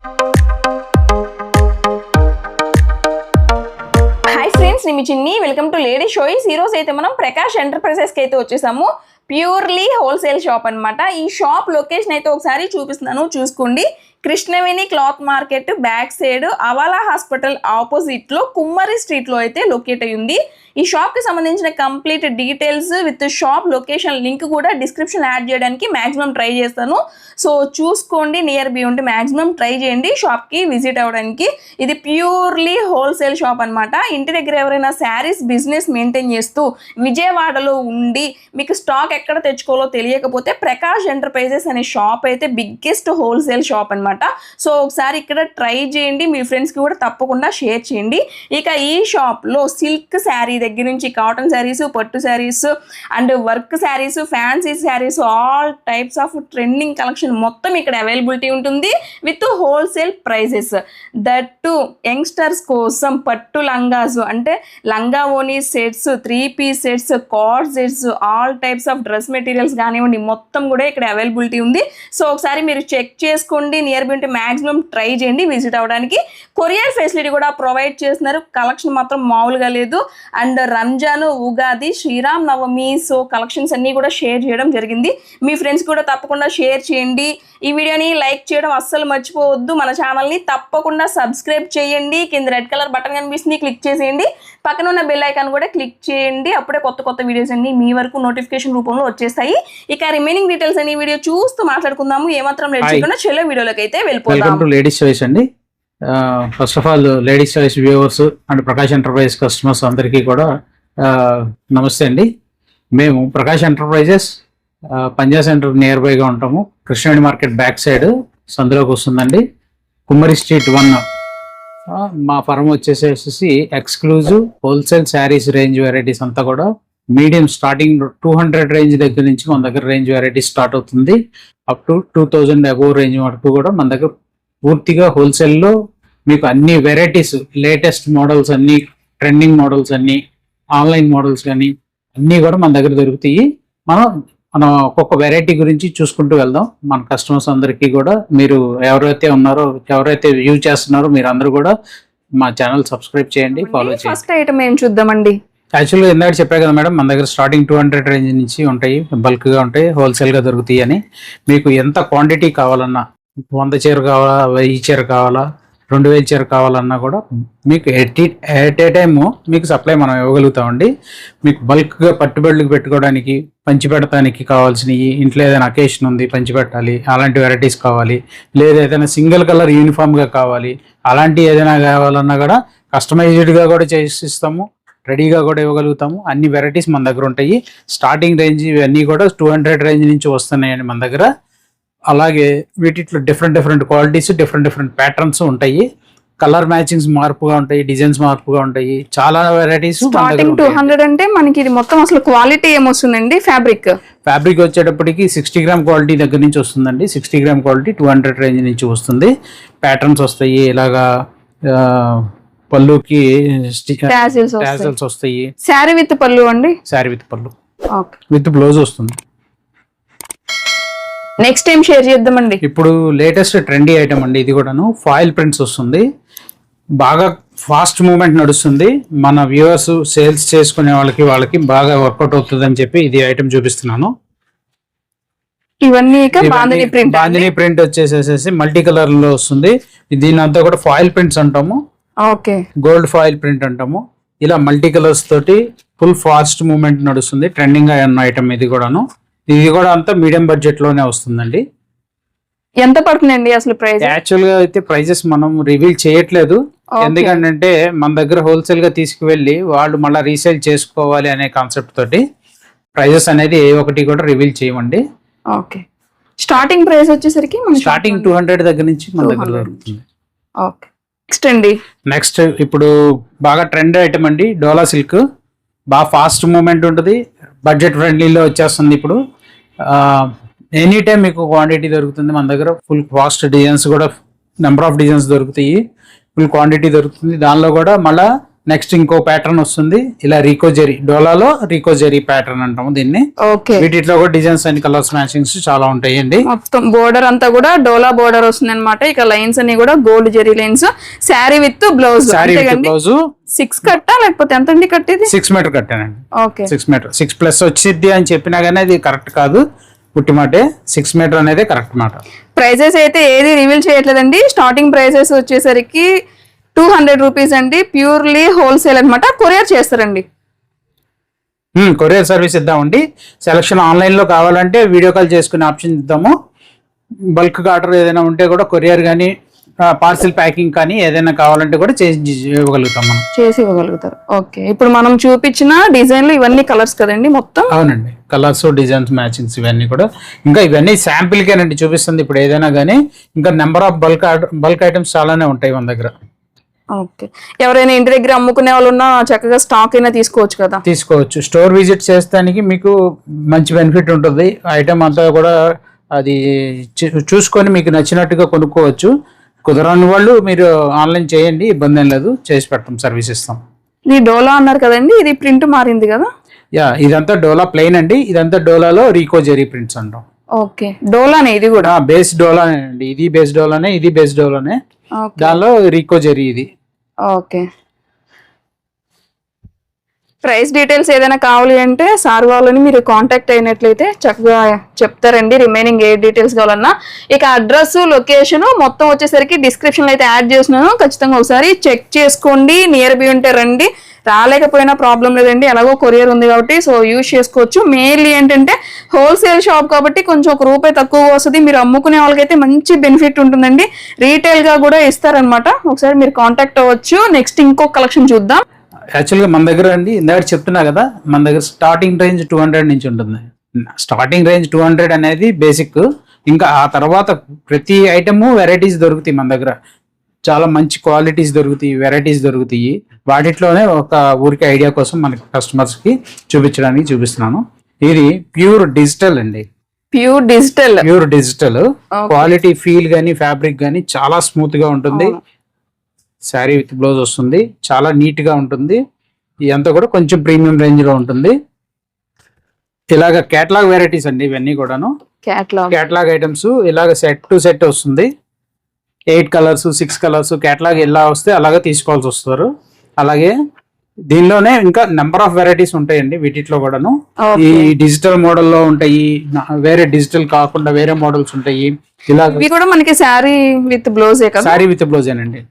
Hi friends, నేను మీ Chinni. Welcome to lady షోయిస్. ఈ రోజు అయితే మనం ప్రకాష్ ఎంటర్ప్రైజెస్కి అయితే వచ్చేసాము. ప్యూర్లీ హోల్సేల్ షాప్ అనమాట. ఈ షాప్ లొకేషన్ అయితే ఒకసారి చూపిస్తున్నాను, చూసుకోండి. Krishnaveni cloth market back side అవాలా హాస్పిటల్ ఆపోజిట్లో కుమ్మరి స్ట్రీట్లో అయితే లొకేట్ అయ్యి ఉంది. ఈ షాప్కి సంబంధించిన complete details with shop location link కూడా డిస్క్రిప్షన్ యాడ్ చేయడానికి మ్యాక్సిమం ట్రై చేస్తాను. సో చూసుకోండి, నియర్ బై ఉంటే మ్యాక్సిమం ట్రై చేయండి షాప్కి విజిట్ అవ్వడానికి. ఇది ప్యూర్లీ హోల్సేల్ షాప్ అనమాట. ఇంటి దగ్గర ఎవరైనా శారీస్ బిజినెస్ మెయింటైన్ చేస్తూ విజయవాడలో ఉండి మీకు స్టాక్ ఎక్కడ తెచ్చుకోవాలో తెలియకపోతే ప్రకాష్ ఎంటర్ప్రైజెస్ అనే షాప్ అయితే బిగ్గెస్ట్ హోల్సేల్ షాప్ అనమాట. సో ఒకసారి ఇక్కడ ట్రై చేయండి, మీ ఫ్రెండ్స్కి కూడా తప్పకుండా షేర్ చేయండి. ఇక ఈ షాప్లో సిల్క్ శారీ దగ్గర నుంచి కాటన్ శారీస్, పట్టు saris and work saris, fancy saris, all types of trending collection మొత్తం ఇక్కడ అవైలబిలిటీ ఉంటుంది with wholesale prices. That too youngsters కోసం పట్టు లంగాస్ అంటే లంగా ఓనీ sets, 3-piece sets, cord sets, all types of dress materials కానివ్వండి మొత్తం కూడా ఇక్కడ అవైలబిలిటీ ఉంది. సో ఒకసారి మీరు చెక్ చేసుకోండి, నియర్ బై ఉంటే మ్యాక్సిమం ట్రై చేయండి విజిట్ అవ్వడానికి. కొరియర్ ఫెసిలిటీ కూడా ప్రొవైడ్ చేస్తున్నారు. కలెక్షన్ మాత్రం మామూలుగా లేదు. And Ramzan, Ugadi, Sriram Navami, so collections అన్నీ కూడా షేర్ చేయడం జరిగింది. మీ ఫ్రెండ్స్ కూడా తప్పకుండా షేర్ చేయండి. ఈ వీడియోని లైక్ చేయడం అస్సలు మర్చిపోవద్దు. మన ఛానల్ని తప్పకుండా సబ్స్క్రైబ్ చేయండి. కింద రెడ్ కలర్ బటన్ కనిపిస్తుంది, క్లిక్ చేసేయండి. పక్కన ఉన్న బెల్ ఐకాన్ కూడా క్లిక్ చేయండి. అప్పుడే కొత్త కొత్త వీడియోస్ అన్ని మీ వరకు నోటిఫికేషన్ రూపంలో వచ్చేస్తాయి. ఇక రిమైనింగ్ డీటెయిల్స్ అన్ని వీడియో చూస్తూ మాట్లాడుకుందాము. ఏమాత్రం లేట్ చేయకుండా చెల్లో వీడియోలోకి అయితే వెళ్ళిపోదాం. వెల్కమ్ టు లేడీస్ చాయిస్ అండి. First of all ladies choice viewers and Prakash enterprises customers అందరికీ కూడా నమస్తే అండి. మేము ప్రకాష్ ఎంటర్ప్రైజెస్ పంజా సెంటర్ నియర్ బైగా ఉంటాము. కృష్ణవేణి మార్కెట్ బ్యాక్ సైడ్ సందులోకి వస్తుందండి. కుమ్మరి స్ట్రీట్ 1. మా ఫర్మ్ వచ్చేసేసి exclusive wholesale saris range varieties అంతా కూడా మీడియం స్టార్టింగ్ 200 రేంజ్ దగ్గర నుంచి మన దగ్గర రేంజ్ వెరైటీస్ స్టార్ట్ అవుతుంది. అప్ టు 2000 అబోవ్ రేంజ్ వరకు కూడా మన దగ్గర పూర్తిగా హోల్సేల్లో మీకు అన్ని వెరైటీస్, లేటెస్ట్ మోడల్స్ అన్ని, ట్రెండింగ్ మోడల్స్ అన్ని, ఆన్లైన్ మోడల్స్ కానీ అన్నీ కూడా మన దగ్గర దొరుకుతాయి. మనం ఒక్కొక్క వెరైటీ గురించి చూసుకుంటూ వెళ్దాం. మన కస్టమర్స్ అందరికీ కూడా మీరు ఎవరైతే ఉన్నారో, ఎవరైతే యూజ్ చేస్తున్నారో మీరు అందరూ కూడా మా ఛానల్ సబ్స్క్రైబ్ చేయండి, ఫాలో చేయండి. ఫస్ట్ ఐటమ్ ఏం చూద్దామండి? యాక్చువల్గా ఇందాక చెప్పా కదా మేడం, మన దగ్గర స్టార్టింగ్ 200 రేంజ్ నుంచి ఉంటాయి, బల్క్గా ఉంటాయి, హోల్సేల్గా దొరుకుతాయి అని. మీకు ఎంత క్వాంటిటీ కావాలన్నా, 100 చీర కావాలా, 1000 చీర కావాలా, 2000 చీర కావాలన్నా కూడా మీకు ఎట్ ఏ టైము మీకు సప్లై మనం ఇవ్వగలుగుతామండి. మీకు బల్క్గా పట్టుబడులకు పెట్టుకోవడానికి, పంచి పెడతానికి కావాల్సినవి, ఇంట్లో ఏదైనా అకేషన్ ఉంది పంచి పెట్టాలి అలాంటి వెరైటీస్ కావాలి, లేదా ఏదైనా సింగిల్ కలర్ యూనిఫామ్గా కావాలి అలాంటి ఏదైనా కావాలన్నా కూడా కస్టమైజ్డ్గా కూడా చేసిస్తాము, రెడీగా కూడా ఇవ్వగలుగుతాము. అన్ని వెరైటీస్ మన దగ్గర ఉంటాయి. స్టార్టింగ్ రేంజ్ ఇవన్నీ కూడా 200 రేంజ్ నుంచి వస్తున్నాయండి మన దగ్గర. అలాగే వీటిలో డిఫరెంట్ క్వాలిటీస్, డిఫరెంట్ ప్యాటర్న్స్ ఉంటాయి. కలర్ మ్యాచింగ్స్ మార్పుగా ఉంటాయి, డిజైన్స్ మార్పుగా ఉంటాయి, చాలా వెరైటీస్. స్టార్టింగ్ 200 అంటే మనకి ఇది మొత్తం అసలు క్వాలిటీ ఏమొస్తుందండి? ఫ్యాబ్రిక్ వచ్చేటప్పటికి 60 గ్రామ్ క్వాలిటీ దగ్గర నుంచి వస్తుందండి. 60 గ్రామ్ క్వాలిటీ 200 రేంజ్ నుంచి వస్తుంది. ప్యాటర్న్స్ వస్తాయి, ఇలాగా పళ్ళుకి టాజిల్స్ వస్తాయి. శారీ విత్ పళ్ళు అండి? శారీ విత్ పళ్ళు విత్ బ్లౌజ్ వస్తుంది. నెక్స్ట్ టైం షేర్ చేద్దామండి. ఇప్పుడు లేటెస్ట్ ట్రెండీ ఐటమ్ అండి. ఇది కూడాను ఫాయిల్ ప్రింట్స్ వస్తుంది. బాగా ఫాస్ట్ మూవ్మెంట్ నడుస్తుంది. మన వ్యూవర్స్ సేల్స్ చేసుకునే వాళ్ళకి బాగా వర్కౌట్ అవుతుంది అని చెప్పి ఇది ఐటమ్ చూపిస్తున్నాను. ఇవన్నీ బాందిని ప్రింట్ వచ్చేసేసి మల్టీ కలర్ లో వస్తుంది. దీని అంతా కూడా ఫాయిల్ ప్రింట్స్ అంటాము. ఓకే, గోల్డ్ ఫాయిల్ ప్రింట్ అంటాము. ఇలా మల్టీ కలర్స్ తోటి ఫుల్ ఫాస్ట్ మూవ్మెంట్ నడుస్తుంది. ట్రెండింగ్ గా ఉన్న ఐటమ్ ఇది కూడాను. ఇది కూడా అంతా మీడియం బడ్జెట్ లోనే వస్తుందండి. ఎంత పడుతుందండి అసలు ప్రైస్? యాక్చువల్ గా అయితే ప్రైజెస్ మనం రివీల్ చేయట్లేదు. ఎందుకంటే మన దగ్గర హోల్సేల్ గా తీసుకువెళ్ళి వాళ్ళు మళ్ళీ రీసేల్ చేసుకోవాలి అనే కాన్సెప్ట్ తోటి ప్రైజెస్ అనేది ఏ ఒకటి కూడా రివీల్ చేయమండి. ఓకే, స్టార్టింగ్ ప్రైస్ వచ్చేసరికి స్టార్టింగ్ 200 దగ్గర నుంచి మన దగ్గర దొరుకుతుంది. ఓకే, నెక్స్ట్ అండి. నెక్స్ట్ ఇప్పుడు బాగా ట్రెండ్ ఐటమ్ అండి, డోలా సిల్క్. బాగా ఫాస్ట్ మూవ్మెంట్ ఉంటుంది, బడ్జెట్ ఫ్రెండ్లీలో వచ్చేస్తుంది. ఇప్పుడు ఎనీ టైం మీకు క్వాంటిటీ దొరుకుతుంది మన దగ్గర. ఫుల్ ఫాస్ట్ డిజైన్స్ కూడా నెంబర్ ఆఫ్ డిజైన్స్ దొరుకుతాయి, ఫుల్ క్వాంటిటీ దొరుకుతుంది. దానిలో కూడా మళ్ళీ నెక్స్ట్ ఇంకో ప్యాటర్న్ వస్తుంది ఇలా రీకోజెరీ, డోలాలో రీకోజెరీ ప్యాటర్న్ అంటాము దీన్ని. ఓకే, వీటిలో కూడా డిజైన్స్ అండ్ కలర్స్ మ్యాచింగ్స్ చాలా ఉంటాయండి. మొత్తం బోర్డర్ అంతా కూడా డోలా బోర్డర్ వస్తుంది అనమాట. ఇక లైన్స్ అన్ని కూడా gold zari lines. Sari with blouse. Sari with blouse 6 కట్టా లేకపోతే ఎంత అండి కట్టేది? 6 మీటర్ కట్టానండి. Okay, 6 metre. 6+ వచ్చింది అని చెప్పినా కానీ అది కరెక్ట్ కాదు. పుట్టిమాటే 6 మీటర్ అనేది కరెక్ట్ మాట. ప్రైజెస్ అయితే ఏది రివీల్ చేయట్లేదండి. స్టార్టింగ్ ప్రైజెస్ వచ్చేసరికి 200 రూపీస్ అండి. ప్యూర్లీ హోల్సేల్ అనమాట. కొరియర్ చేస్తారండి. కొరియర్ సర్వీస్ ఇద్దామండి. సెలక్షన్ ఆన్లైన్ లో కావాలంటే వీడియో కాల్ చేసుకునే ఆప్షన్ ఇద్దాము. బల్క్ ఆర్డర్ ఏదైనా ఉంటే కూడా కొరియర్ కానీ పార్సిల్ ప్యాకింగ్ కానీ ఏదైనా కావాలంటే కూడా చేసి ఇవ్వగలుగుతాం మనం. చేసి ఇవ్వగలుగుతారు. ఓకే, ఇప్పుడు మనం చూపించిన డిజైన్లు ఇవన్నీ కలర్స్ కదండి మొత్తం? అవునండి, కలర్స్, డిజైన్స్, మ్యాచింగ్స్ ఇవన్నీ కూడా. ఇంకా ఇవన్నీ శాంపిల్కేనండి చూపిస్తుంది. ఇప్పుడు ఏదైనా కానీ ఇంకా నెంబర్ ఆఫ్ బల్క్ ఐటమ్స్ చాలానే ఉంటాయి మన దగ్గర. ఓకే, ఎవరైనా ఇంటి దగ్గర అమ్ముకునే వాళ్ళు ఉన్నా చక్కగా స్టాక్ అయినా తీసుకోవచ్చు కదా? తీసుకోవచ్చు. స్టోర్ విజిట్ చేస్తానికి మీకు మంచి బెనిఫిట్ ఉంటుంది. ఐటమ్ అంతా కూడా అది చూసుకొని మీకు నచ్చినట్టుగా కొనుక్కోవచ్చు. కుదరని వాళ్ళు మీరు ఆన్లైన్ చేయండి, ఇబ్బంది ఏం లేదు, చేసి పెడతాం, సర్వీస్ ఇస్తాం. ఇది డోలా అన్నారు కదండి, ఇది ప్రింట్ మారింది కదా? యా, ఇదంతా డోలా ప్లెయిన్ అండి. ఇదంతా డోలాలో రీకోజెరీ ప్రింట్స్ అంటాం. ఓకే, డోలానే ఇది కూడా? బేస్ డోలానే అండి. ఇది బేస్ డోలానే, ఇది బేస్ డోలానే. దానిలో రీకోజెరీ ఇది. ఓకే, ప్రైస్ డీటెయిల్స్ ఏదైనా కావాలి అంటే సార్ వాళ్ళని మీరు కాంటాక్ట్ అయినట్లయితే చక్కగా చెప్తారండి. రిమైనింగ్ ఏ డీటెయిల్స్ కావాలన్నా. ఇక అడ్రస్, లొకేషన్ మొత్తం వచ్చేసరికి డిస్క్రిప్షన్లో అయితే యాడ్ చేసినాను. ఖచ్చితంగా ఒకసారి చెక్ చేసుకోండి. నియర్ బై ఉంటే రండి, రాలేకపోయినా ప్రాబ్లం లేదండి. ఎలాగో కొరియర్ ఉంది కాబట్టి సో యూజ్ చేసుకోవచ్చు. మెయిన్లీ ఏంటంటే హోల్సేల్ షాప్ కాబట్టి కొంచెం ₹1 తక్కువ వస్తుంది. మీరు అమ్ముకునే వాళ్ళకైతే మంచి బెనిఫిట్ ఉంటుందండి. రీటైల్గా కూడా ఇస్తారనమాట. ఒకసారి మీరు కాంటాక్ట్ అవ్వచ్చు. నెక్స్ట్ ఇంకో కలెక్షన్ చూద్దాం. యాక్చువల్గా మన దగ్గర అండి, ఇందాక చెప్తున్నా కదా, మన దగ్గర స్టార్టింగ్ రేంజ్ 200 నుంచి ఉంటుంది. స్టార్టింగ్ రేంజ్ 200 అనేది బేసిక్. ఇంకా ఆ తర్వాత ప్రతి ఐటమ్ వెరైటీస్ దొరుకుతాయి మన దగ్గర. చాలా మంచి క్వాలిటీస్ దొరుకుతాయి, వెరైటీస్ దొరుకుతాయి. వాటిలోనే ఒక ఊరికి ఐడియా కోసం మనకి కస్టమర్స్కి చూపించడానికి చూపిస్తున్నాను. ఇది ప్యూర్ డిజిటల్ అండి. ప్యూర్ డిజిటల్ క్వాలిటీ, ఫీల్ కానీ ఫ్యాబ్రిక్ కానీ చాలా స్మూత్ గా ఉంటుంది. శారీ విత్ బ్లౌజ్ వస్తుంది, చాలా నీట్ గా ఉంటుంది. ఇదంతా కూడా కొంచెం ప్రీమియం రేంజ్ లో ఉంటుంది. ఇలాగ కేటలాగ్ వెరైటీస్ అండి ఇవన్నీ కూడాను. కేటలాగ్ ఐటమ్స్ ఇలాగ సెట్ టు సెట్ వస్తుంది. 8 కలర్స్, 6 కలర్స్ కేటలాగ్ ఎలా వస్తే అలాగే తీసుకోవాల్సి వస్తారు. అలాగే దీనిలోనే ఇంకా నెంబర్ ఆఫ్ వెరైటీస్ ఉంటాయండి వీటిలో కూడాను. ఈ డిజిటల్ మోడల్ లో ఉంటాయి, వేరే డిజిటల్ కాకుండా వేరే మోడల్స్ ఉంటాయి. ఇలా కూడా మనకి sari with blouse, sari with blouse ఏనండి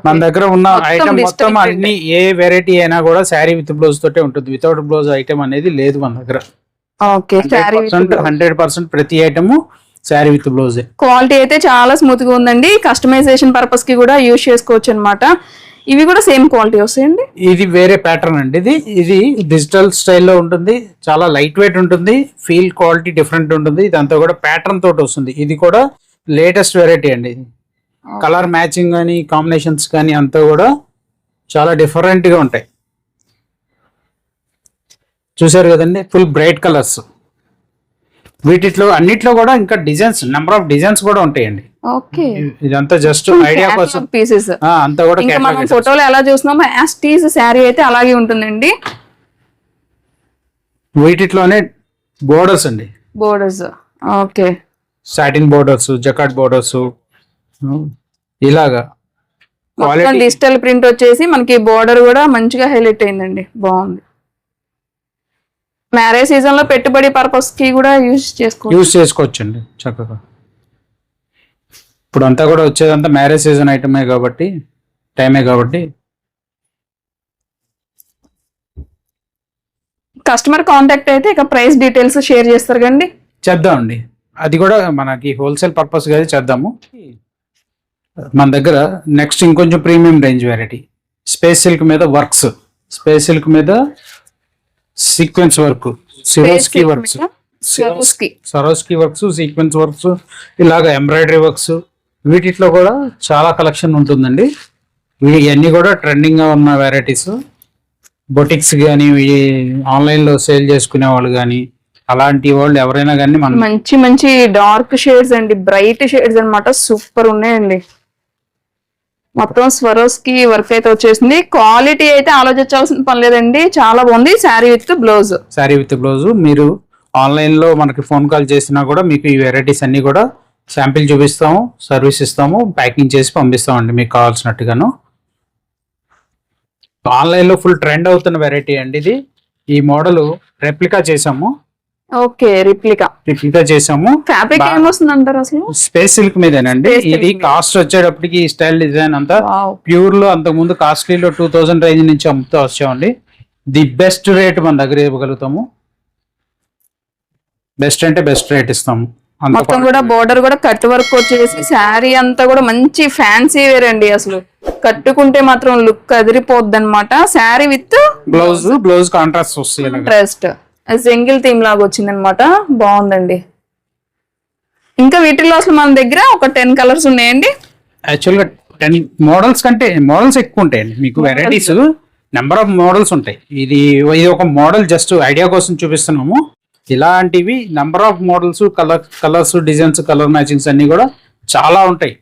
మన దగ్గర ఉన్న ఐటమ్ మొత్తం. అన్ని ఏ వెరైటీ అయినా కూడా శారీ విత్ బ్లౌజ్ తోటే ఉంటుంది. వితౌట్ బ్లౌజ్ ఐటమ్ అనేది లేదు మన దగ్గర. 100% ప్రతి item sari with blouse. Quality అయితే చాలా స్మూత్ గా ఉందండి. కస్టమైజేషన్ పర్పస్ కి కూడా యూజ్ చేసుకోవచ్చు అనమాట. ఇవి కూడా సేమ్ క్వాలిటీ వస్తాయండి. ఇది వేరే ప్యాటర్న్ అండి. ఇది డిజిటల్ స్టైల్లో ఉంటుంది. చాలా లైట్ వెయిట్ ఉంటుంది. ఫీల్ క్వాలిటీ డిఫరెంట్ ఉంటుంది. ఇదంతా కూడా ప్యాటర్న్ తోటి వస్తుంది. ఇది కూడా లేటెస్ట్ వెరైటీ అండి. కలర్ మ్యాచింగ్ కానీ కాంబినేషన్స్ కానీ అంతా కూడా చాలా డిఫరెంట్ గా ఉంటాయి. చూసారు కదండి, ఫుల్ బ్రైట్ కలర్స్. వీటిలో అన్నిట్లో కూడా ఇంకా డిజైన్స్, నెంబర్ ఆఫ్ డిజైన్స్ కూడా ఉంటాయండి. ఓకే, ఇదంతా జస్ట్ ఐడియా కోసం పీసెస్. అంతా కూడా మనం ఫోటోలో ఎలా చూస్తున్నామో యాస్ టీజ్ శారీ అయితే అలాగే ఉంటుందండి. వీటిలోనే బోర్డర్స్ అండి. Borders, okay, satin borders, jacquard borders, ఇలాగా డిజిటల్ ప్రింట్ వచ్చేసి మనకి బోర్డర్ కూడా మంచిగా హైలైట్ అయిందండి. బాగుంది. మ్యారేజ్ సీజన్ లో పెట్టుబడి పర్పస్ కి కూడా యూజ్ చేసుకోవచ్చండి చక్కగా. ఇప్పుడు అంతా కూడా వచ్చేదంతా మ్యారేజ్ సీజన్ ఐటమే కాబట్టి, టైమే కాబట్టి. కస్టమర్ కాంటాక్ట్ అయితే ఇక ప్రైస్ డీటెయిల్స్ షేర్ చేస్తారు కండి. చేద్దామండి, అది కూడా మనకి హోల్సేల్ పర్పస్ గా చేద్దాము. మన దగ్గర నెక్స్ట్ ఇంకొంచెం premium range variety space silk మీద వర్క్స్, స్పేస్ సిల్క్ మీద sequence work, సరోస్కి works, sequence works, ఇలాగ ఎంబ్రాయిడరీ వర్క్స్. వీటిలో కూడా చాలా కలెక్షన్ ఉంటుందండి. ఇవన్నీ కూడా ట్రెండింగ్ గా ఉన్న వెరైటీస్. బొటిక్స్ కానీ, ఆన్లైన్ లో సేల్ చేసుకునే వాళ్ళు కానీ, అలాంటి వాళ్ళు ఎవరైనా కానీ మంచి మంచి డార్క్ షేడ్స్ అండి, బ్రైట్ షేడ్స్ అన్నమాట. సూపర్ ఉన్నాయండి. మొత్తం స్వరోస్కి వర్క్ అయితే వచ్చేసింది. క్వాలిటీ అయితే ఆలోచించాల్సిన పని లేదండి, చాలా బాగుంది. Sari with blouse. Sari with blouse. మీరు ఆన్లైన్ లో మనకి ఫోన్ కాల్ చేసినా కూడా మీకు ఈ వెరైటీస్ అన్ని కూడా శాంపిల్ చూపిస్తాము, సర్వీస్ ఇస్తాము, ప్యాకింగ్ చేసి పంపిస్తామండి మీకు కావాల్సినట్టుగాను. ఆన్లైన్ లో ఫుల్ ట్రెండ్ అవుతున్న వెరైటీ అండి ఇది. ఈ మోడల్ రెప్లికా చేసాము. ఓకే, రిప్లికా చేసాము. ఫ్యాబ్రిక్ ఏమొస్తుంది అంటారు అసలు? స్పేస్ సిల్క్ మీదేనండి. ఇది కాస్ట్ వచ్చేటప్పటికి ఈ స్టైల్ డిజైన్ అంతా ప్యూర్ లో అంతకు ముందు కాస్ట్లీలో 2000 రేంజ్ నుంచి అమ్ముతూ వచ్చామండి. ది బెస్ట్ రేట్ మన దగ్గర ఇవ్వగలుగుతాము. బెస్ట్ అంటే బెస్ట్ రేట్ ఇస్తాము. మొత్తం కూడా బోర్డర్ కూడా కట్ వర్క్ వచ్చేసి శారీ అంతా కూడా మంచి ఫ్యాన్సీ వేర్ అండి. అసలు కట్టుకుంటే మాత్రం లుక్ అదిరిపోద్ది అనమాట. శారీ విత్ బ్లౌజ్ కాంట్రాస్ట్ వస్తుంది. కాంట్రాస్ట్ సింగిల్ థీమ్ లాగా వచ్చింది అనమాట. బాగుందండి. ఇంకా వీటిల్లో అసలు మన దగ్గర ఒక 10 కలర్స్ ఉన్నాయండి. యాక్చువల్గా 10 మోడల్స్ కంటే మోడల్స్ ఎక్కువ ఉంటాయండి. మీకు వెరైటీస్ నెంబర్ ఆఫ్ మోడల్స్ ఉంటాయి. ఇది ఒక మోడల్ జస్ట్ ఐడియా కోసం చూపిస్తున్నాము. ఇలాంటివి number of models, colours, designs, colour matchings అన్ని కూడా చాలా ఉంటాయి.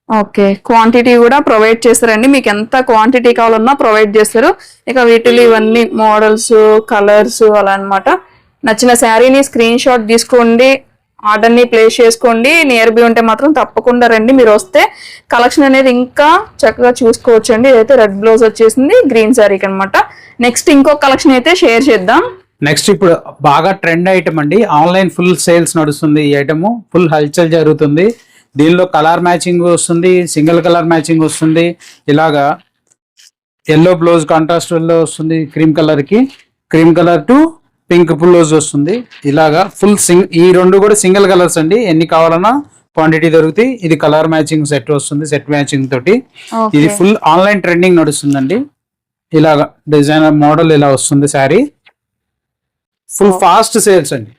ఓకే, క్వాంటిటీ కూడా ప్రొవైడ్ చేస్తారండి. మీకు ఎంత క్వాంటిటీ కావాలన్నా ప్రొవైడ్ చేస్తారు. ఇక వీటిలో ఇవన్నీ మోడల్స్, కలర్స్ అలా అన్నమాట. నచ్చిన శారీని స్క్రీన్ షాట్ తీసుకోండి, ఆర్డర్ని ప్లేస్ చేసుకోండి. నియర్ బై ఉంటే మాత్రం తప్పకుండా రండి. మీరు వస్తే కలెక్షన్ అనేది ఇంకా చక్కగా చూసుకోవచ్చు అండి. ఇదైతే రెడ్ బ్లౌజ్ వచ్చేసింది గ్రీన్ శారీకి అనమాట. నెక్స్ట్ ఇంకో కలెక్షన్ అయితే షేర్ చేద్దాం. నెక్స్ట్ ఇప్పుడు బాగా ట్రెండ్ ఐటమ్ అండి. ఆన్లైన్ ఫుల్ సేల్స్ నడుస్తుంది. ఈ ఐటమ్ ఫుల్ హల్చల్ జరుగుతుంది. దీనిలో కలర్ మ్యాచింగ్ వస్తుంది, సింగిల్ కలర్ మ్యాచింగ్ వస్తుంది. ఇలాగా ఎల్లో బ్లౌజ్ కాంట్రాస్ట్ లో వస్తుంది, cream colour to pink blouse వస్తుంది. ఇలాగా ఫుల్ ఈ రెండు కూడా సింగిల్ కలర్స్ అండి. ఎన్ని కావాలన్నా క్వాంటిటీ దొరుకుతాయి. ఇది కలర్ మ్యాచింగ్ సెట్ వస్తుంది, సెట్ మ్యాచింగ్ తోటి. ఇది ఫుల్ ఆన్లైన్ ట్రెండింగ్ నడుస్తుందండి. ఇలాగా డిజైనర్ మోడల్ ఇలా వస్తుంది శారీ. ఫుల్ ఫాస్ట్ సేల్స్ అండి.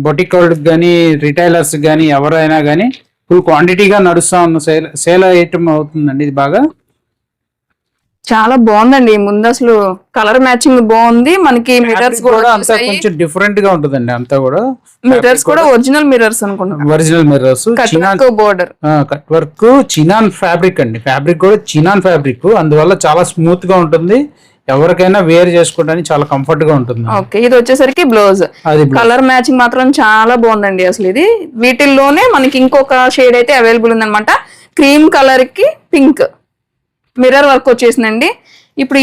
బొటిక్ కానీ రిటైలర్స్ కానీ ఎవరైనా కానీ ఫుల్ క్వాంటిటీగా నడుస్తా ఉన్న సేల్ ఐటమ్ అవుతుందండి. ఇది బాగా చాలా బాగుందండి. ముందు అసలు కలర్ మ్యాచింగ్ బాగుంది. మనకి మిర్రర్స్ కూడా అంతా కొంచెం డిఫరెంట్ గా ఉంటుందండి. అంతా కూడా మిర్రర్స్ కూడా ఒరిజినల్ మిర్రర్స్ అనుకుంటా. Original mirrors, border cut work, chinon fabric అండి. ఫ్యాబ్రిక్ కూడా చినాన్ ఫ్యాబ్రిక్, అందువల్ల చాలా స్మూత్ గా ఉంటుంది. ఎవరికైనా వేర్ చేసుకోవడానికి చాలా కంఫర్ట్ గా ఉంటుంది. ఓకే, ఇది వచ్చేసరికి బ్లౌజ్. కలర్ మ్యాచింగ్ మాత్రం చాలా బాగుందండి. అసలు ఇది వీటిల్లోనే మనకి ఇంకొక షేడ్ అయితే అవైలబుల్ ఉందన్నమాట. క్రీమ్ కలర్ కి పింక్ మిర్రర్ వర్క్ వచ్చేసిందండి. ఇప్పుడు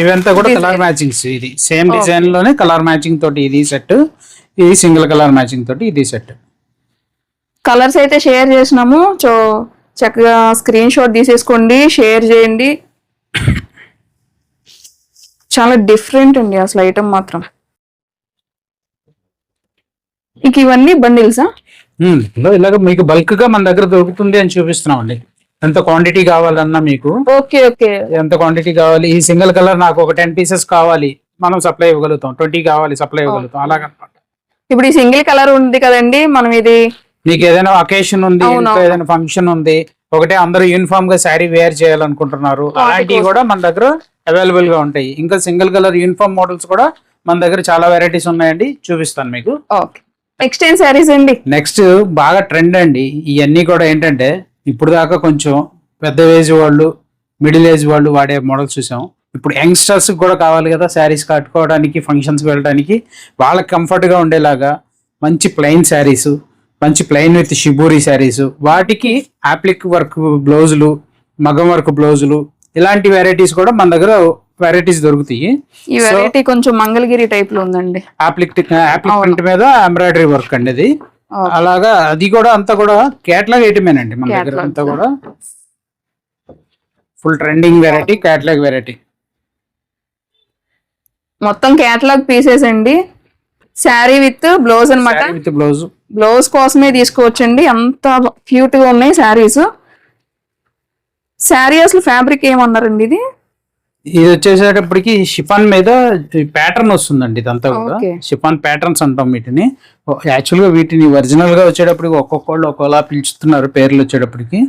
ఇవంతా కూడా కలర్ మ్యాచింగ్స్. ఇది సేమ్ డిజైన్ లోనే కలర్ మ్యాచింగ్ తోటి ఇది సెట్, ఇది సింగిల్ కలర్ మ్యాచింగ్ తోటి ఇది సెట్. కలర్స్ అయితే షేర్ చేసినాము. సో చక్కగా స్క్రీన్ షాట్ తీసేసుకోండి, షేర్ చేయండి. చాలా డిఫరెంట్ అండి అసలు ఐటమ్ మాత్రం. ఇంక ఇవన్నీ బండిల్సా? ఇలాగ మీకు బల్క్ గా మన దగ్గర దొరుకుతుంది అని చూపిస్తున్నాం అండి. ఎంత క్వాంటిటీ కావాలన్నా మీకు ఎంత క్వాంటిటీ కావాలి. ఈ సింగిల్ కలర్ నాకు ఒక 10 పీసెస్ కావాలి, మనం సప్లై ఇవ్వగలుగుతాం. 20 కావాలి, సప్లై ఇవ్వగలుగుతాం. అలాగనమాట. ఇప్పుడు ఈ సింగిల్ కలర్ ఉంది కదండి, మనం ఇది మీకు ఏదైనా అకేషన్ ఉంది, ఏదైనా ఫంక్షన్ ఉంది, ఒకటే అందరూ యూనిఫామ్ గా శారీ వేర్ చేయాలనుకుంటున్నారు, అలాంటివి కూడా మన దగ్గర అవైలబుల్ గా ఉంటాయి. ఇంకా సింగిల్ కలర్ యూనిఫామ్ మోడల్స్ కూడా మన దగ్గర చాలా వెరైటీస్ ఉన్నాయండి, చూపిస్తాను మీకు. నెక్స్ట్ ఏం శారీస్ అండి? నెక్స్ట్ బాగా ట్రెండ్ అండి. ఇవన్నీ కూడా ఏంటంటే ఇప్పుడు దాకా కొంచెం పెద్ద ఏజ్ వాళ్ళు, మిడిల్ ఏజ్ వాళ్ళు వాడే మోడల్స్ చూసాం. ఇప్పుడు యంగ్స్టర్స్ కూడా కావాలి కదా శారీస్ కట్టుకోవడానికి, ఫంక్షన్స్ వెళ్ళడానికి, వాళ్ళకి కంఫర్ట్ గా ఉండేలాగా మంచి ప్లెయిన్ శారీస్, మంచి ప్లెయిన్ విత్ షిబూరి శారీస్, వాటికి ఆప్లిక్ వర్క్ బ్లౌజులు, మగం వర్క్ బ్లౌజులు, ఇలాంటి వెరైటీస్ కూడా మన దగ్గర వెరైటీస్ దొరుకుతాయి. ఈ వెరైటీ కొంచెం మంగళగిరి టైప్ లో ఉందండి. ఆప్లిక్ ప్రింట్ మీద ఎంబ్రాయిడరీ వర్క్ అండి అది. అలాగా అది కూడా అంతా కూడా కేటలాగ్ ఐటమేనండి మన దగ్గర. అంతా కూడా full trending variety, catalogue variety. మొత్తం కేటలాగ్ పీసెస్ అండి. శారీ విత్ బ్లౌజ్ అనమాట. విత్ బ్లౌజ్, బ్లౌజ్ కోసమే తీసుకోవచ్చండి. అంత క్యూట్ గా ఉన్నాయి శారీస్. శారీ అసలు ఫ్యాబ్రిక్ ఏమన్నారండి? ఇది వచ్చేసేటప్పటికి షిఫాన్ మీద ప్యాటర్న్ వస్తుందండి. ఇదంతా కూడా షిఫాన్ ప్యాటర్న్స్ అంటాం వీటిని. యాక్చువల్ గా వీటిని ఒరిజినల్ గా వచ్చేటప్పటికి ఒక్కొక్కళ్ళు ఒక్కోలా పిలుస్తున్నారు పేర్లు వచ్చేటప్పటికి.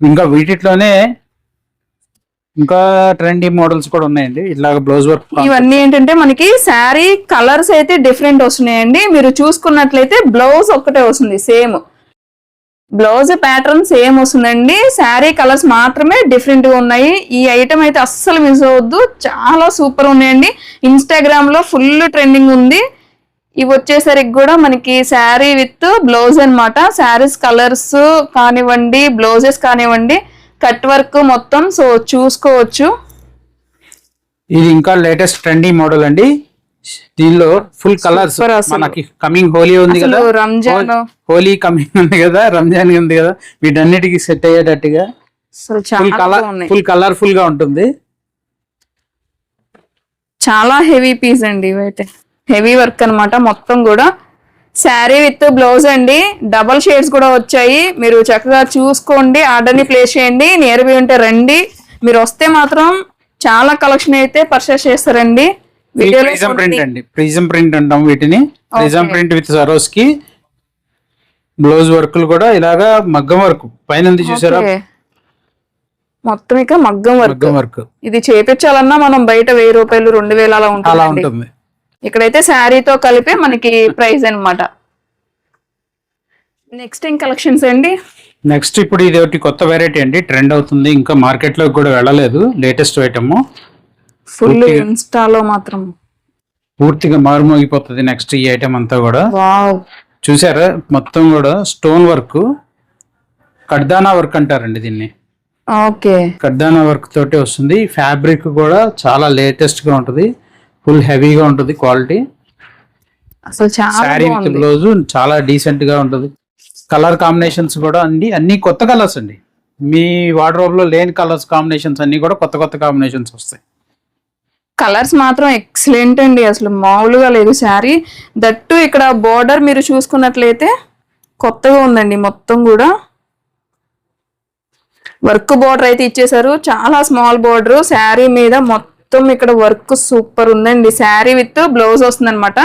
ఇంకా వీటిలోనే ఇంకా ట్రెండీ మోడల్స్ కూడా ఉన్నాయండి. ఇలాగ బ్లౌజ్ వర్క్. ఇవన్నీ ఏంటంటే మనకి శారీ కలర్స్ అయితే డిఫరెంట్ వస్తున్నాయండి. మీరు చూసుకున్నట్లయితే బ్లౌజ్ ఒక్కటే వస్తుంది సేమ్. బ్లౌజ్ ప్యాటర్న్ సేమ్ వస్తుందండి, శారీ కలర్స్ మాత్రమే డిఫరెంట్ గా ఉన్నాయి. ఈ ఐటమ్ అయితే అస్సలు మిస్ అవ్వద్దు, చాలా సూపర్ ఉన్నాయండి. ఇన్స్టాగ్రామ్ లో ఫుల్ ట్రెండింగ్ ఉంది. ఇవి వచ్చేసరికి కూడా మనకి శారీ విత్ బ్లౌజ్ అన్నమాట. శారీస్ కలర్స్ కానివ్వండి, బ్లౌజెస్ కానివ్వండి, కట్ వర్క్ మొత్తం సో చూసుకోవచ్చు. ఇది ఇంకా లేటెస్ట్ ట్రెండీ మోడల్ అండి. దీనిలో ఫుల్ కలర్స్ Super అసలు. మనకి కమింగ్ హోలీ ఉంది కదా, అసలు రంజాన్ హోలీ కమింగ్ ఉంది కదా, రంజాన్ ఉంది కదా, వీటన్నిటికి సెట్ అయ్యేటట్టుగా అసలు ఫుల్ చాలా కలర్ ఉన్నాయి. ఫుల్ కలర్ఫుల్ గా ఉంటుంది. చాలా హెవీ పీస్ అండి ఇవైతే, హెవీ వర్క్ అన్నమాట మొత్తం కూడా. శారీ విత్ బ్లౌజ్ అండి, డబల్ షేడ్స్ కూడా వచ్చాయి. మీరు చక్కగా చూసుకోండి, ఆర్డర్ ని ప్లేస్ చేయండి. నియర్ బై ఉంటే రండి, మీరు వస్తే మాత్రం చాలా కలెక్షన్ అయితే పర్చేస్ చేస్తారండి. వీడియోలో ప్రిజం ప్రింట్ అండి, ప్రిజం ప్రింట్ అంటాం వీటిని. ప్రిజం ప్రింట్ విత్ సరోస్ కి బ్లౌజ్ వర్క్లు కూడా ఇలాగా మగ్గం వర్క్ పైన ఉంది చూసారా, ఓకే. మొత్తం ఇక మగ్గం వర్క్. మగ్గం వర్క్ ఇది చేపించాలన్నా మనం బయట 1000 రూపాయలు 2000 అలా అలా ఉంటుంది. ఉంటుంది. ఇక్కడైతే శారీతో కలిపి మనకి ప్రైస్ అన్నమాట. నెక్స్ట్ ఏం కలెక్షన్స్ అండి? నెక్స్ట్ ఇప్పుడు ఇది ఒకటి కొత్త వెరైటీ అండి, ట్రెండ్ అవుతుంది, ఇంకా మార్కెట్ లో కూడా వెళ్ళలేదు. లేటెస్ట్ ఐటమ్, ఫుల్ ఇన్స్టాలో మాత్రం పూర్తిగా మారుమోగిపోతుంది నెక్స్ట్ ఈ ఐటమ్ అంతా కూడా. వావ్, చూసారా మొత్తం కూడా స్టోన్ వర్క్, కడ్దానా వర్క్ అంటారండి దీన్ని. ఓకే. కడ్దానా వర్క్ తోటి వస్తుంది. ఫ్యాబ్రిక్ కూడా చాలా లేటెస్ట్ గా ఉంటుంది, ఫుల్ హెవీగా ఉంటుంది క్వాలిటీ. అసలు చాలా శారీ విత్ బాగుంది. బ్లౌజ్ చాలా డీసెంట్ గా ఉంటుంది. కలర్ కాంబినేషన్స్ కూడా అన్ని కొత్త కలర్స్ అండి. మీ వార్డ్రోబ్ లో లేని కలర్స్ కాంబినేషన్స్ అన్ని కూడా కొత్త కొత్త కాంబినేషన్స్ వస్తాయి. కలర్స్ మాత్రం ఎక్సలెంట్ అండి, అసలు మామూలుగా లేదు శారీ. దట్టు ఇక్కడ బోర్డర్ మీరు చూసుకున్నట్లయితే కొత్తగా ఉందండి. మొత్తం కూడా వర్క్ బోర్డర్ అయితే ఇచ్చేసారు, చాలా స్మాల్ బోర్డర్. శారీ మీద మొత్తం ఇక్కడ వర్క్ సూపర్ ఉందండి. శారీ విత్ బ్లౌజ్ వస్తుంది అనమాట.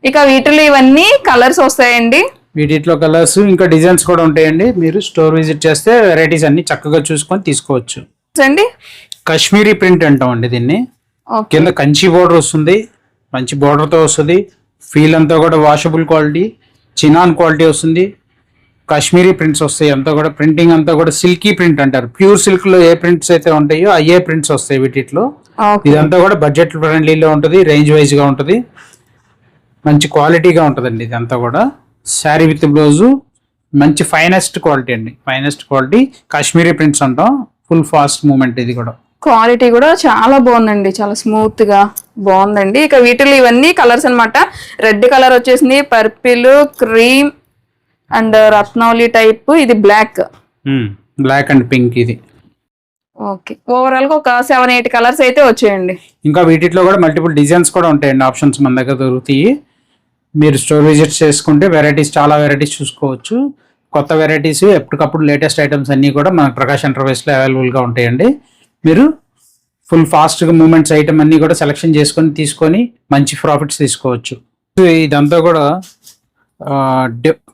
ఇక వీటిలో ఇవన్నీ కలర్స్ వస్తాయండి. వీటిలో కలర్స్ ఇంకా డిజైన్స్ కూడా ఉంటాయండి. మీరు స్టోర్ విజిట్ చేస్తే వెరైటీస్ అన్ని చక్కగా చూసుకొని తీసుకోవచ్చు. అండి కాశ్మీరీ ప్రింట్ అంటాం అండి దీన్ని. ఓకే. కింద కంచి బోర్డర్ వస్తుంది, మంచి border తో వస్తుంది. ఫీల్ అంతా కూడా వాషబుల్ క్వాలిటీ, చినాన్ క్వాలిటీ వస్తుంది. కాశ్మీరీ ప్రింట్స్ వస్తాయి, అంతా కూడా ప్రింటింగ్ అంతా కూడా సిల్కీ ప్రింట్ అంటారు. ప్యూర్ సిల్క్ లో ఏ ప్రింట్స్ అయితే ఉంటాయో అయ్యే ప్రింట్స్ వస్తాయి వీటిలో. ఓకే. ఇదంతా కూడా బడ్జెట్ ఫ్రెండ్లీలో ఉంటుంది, రేంజ్ వైజ్ గా ఉంటుంది, మంచి క్వాలిటీగా ఉంటుందండి. ఇదంతా కూడా శారీ విత్ బ్లౌజ్ మంచి ఫైనెస్ట్ క్వాలిటీ అండి, ఫైనెస్ట్ క్వాలిటీ కాశ్మీరీ ప్రింట్స్ అంటాం. ఫుల్ ఫాస్ట్ మూమెంట్ ఇది కూడా. క్వాలిటీ కూడా చాలా బాగుందండి, చాలా స్మూత్ గా బాగుందండి. ఇక వీటిలో ఇవన్నీ కలర్స్ అన్నమాట. రెడ్ కలర్ వచ్చేసింది, పర్పిల్, క్రీమ్ అండ్ రత్నౌలి టైప్, ఇది బ్లాక్. బ్లాక్ అండ్ పింక్ ఇది. ఓకే. ఓవరాల్ గా ఒక 7-8 కలర్స్ అయితే వచ్చాయండి. ఇంకా వీటిలో కూడా మల్టిపుల్ డిజైన్స్ కూడా ఉంటాయండి, ఆప్షన్స్ మన దగ్గర దొరుకుతాయి. మీరు స్టోర్ విజిట్ చేసుకుంటే వెరైటీస్, చాలా వెరైటీస్ చూసుకోవచ్చు. కొత్త వెరైటీస్ ఎప్పటికప్పుడు లేటెస్ట్ ఐటమ్స్ అన్నీ కూడా మన ప్రకాష్ ఎంటర్ప్రైజెస్లో అవైలబుల్గా ఉంటాయండి. మీరు ఫుల్ ఫాస్ట్గా మూమెంట్స్ ఐటమ్ అన్నీ కూడా సెలెక్షన్ చేసుకొని తీసుకొని మంచి ప్రాఫిట్స్ తీసుకోవచ్చు. ఇదంతా కూడా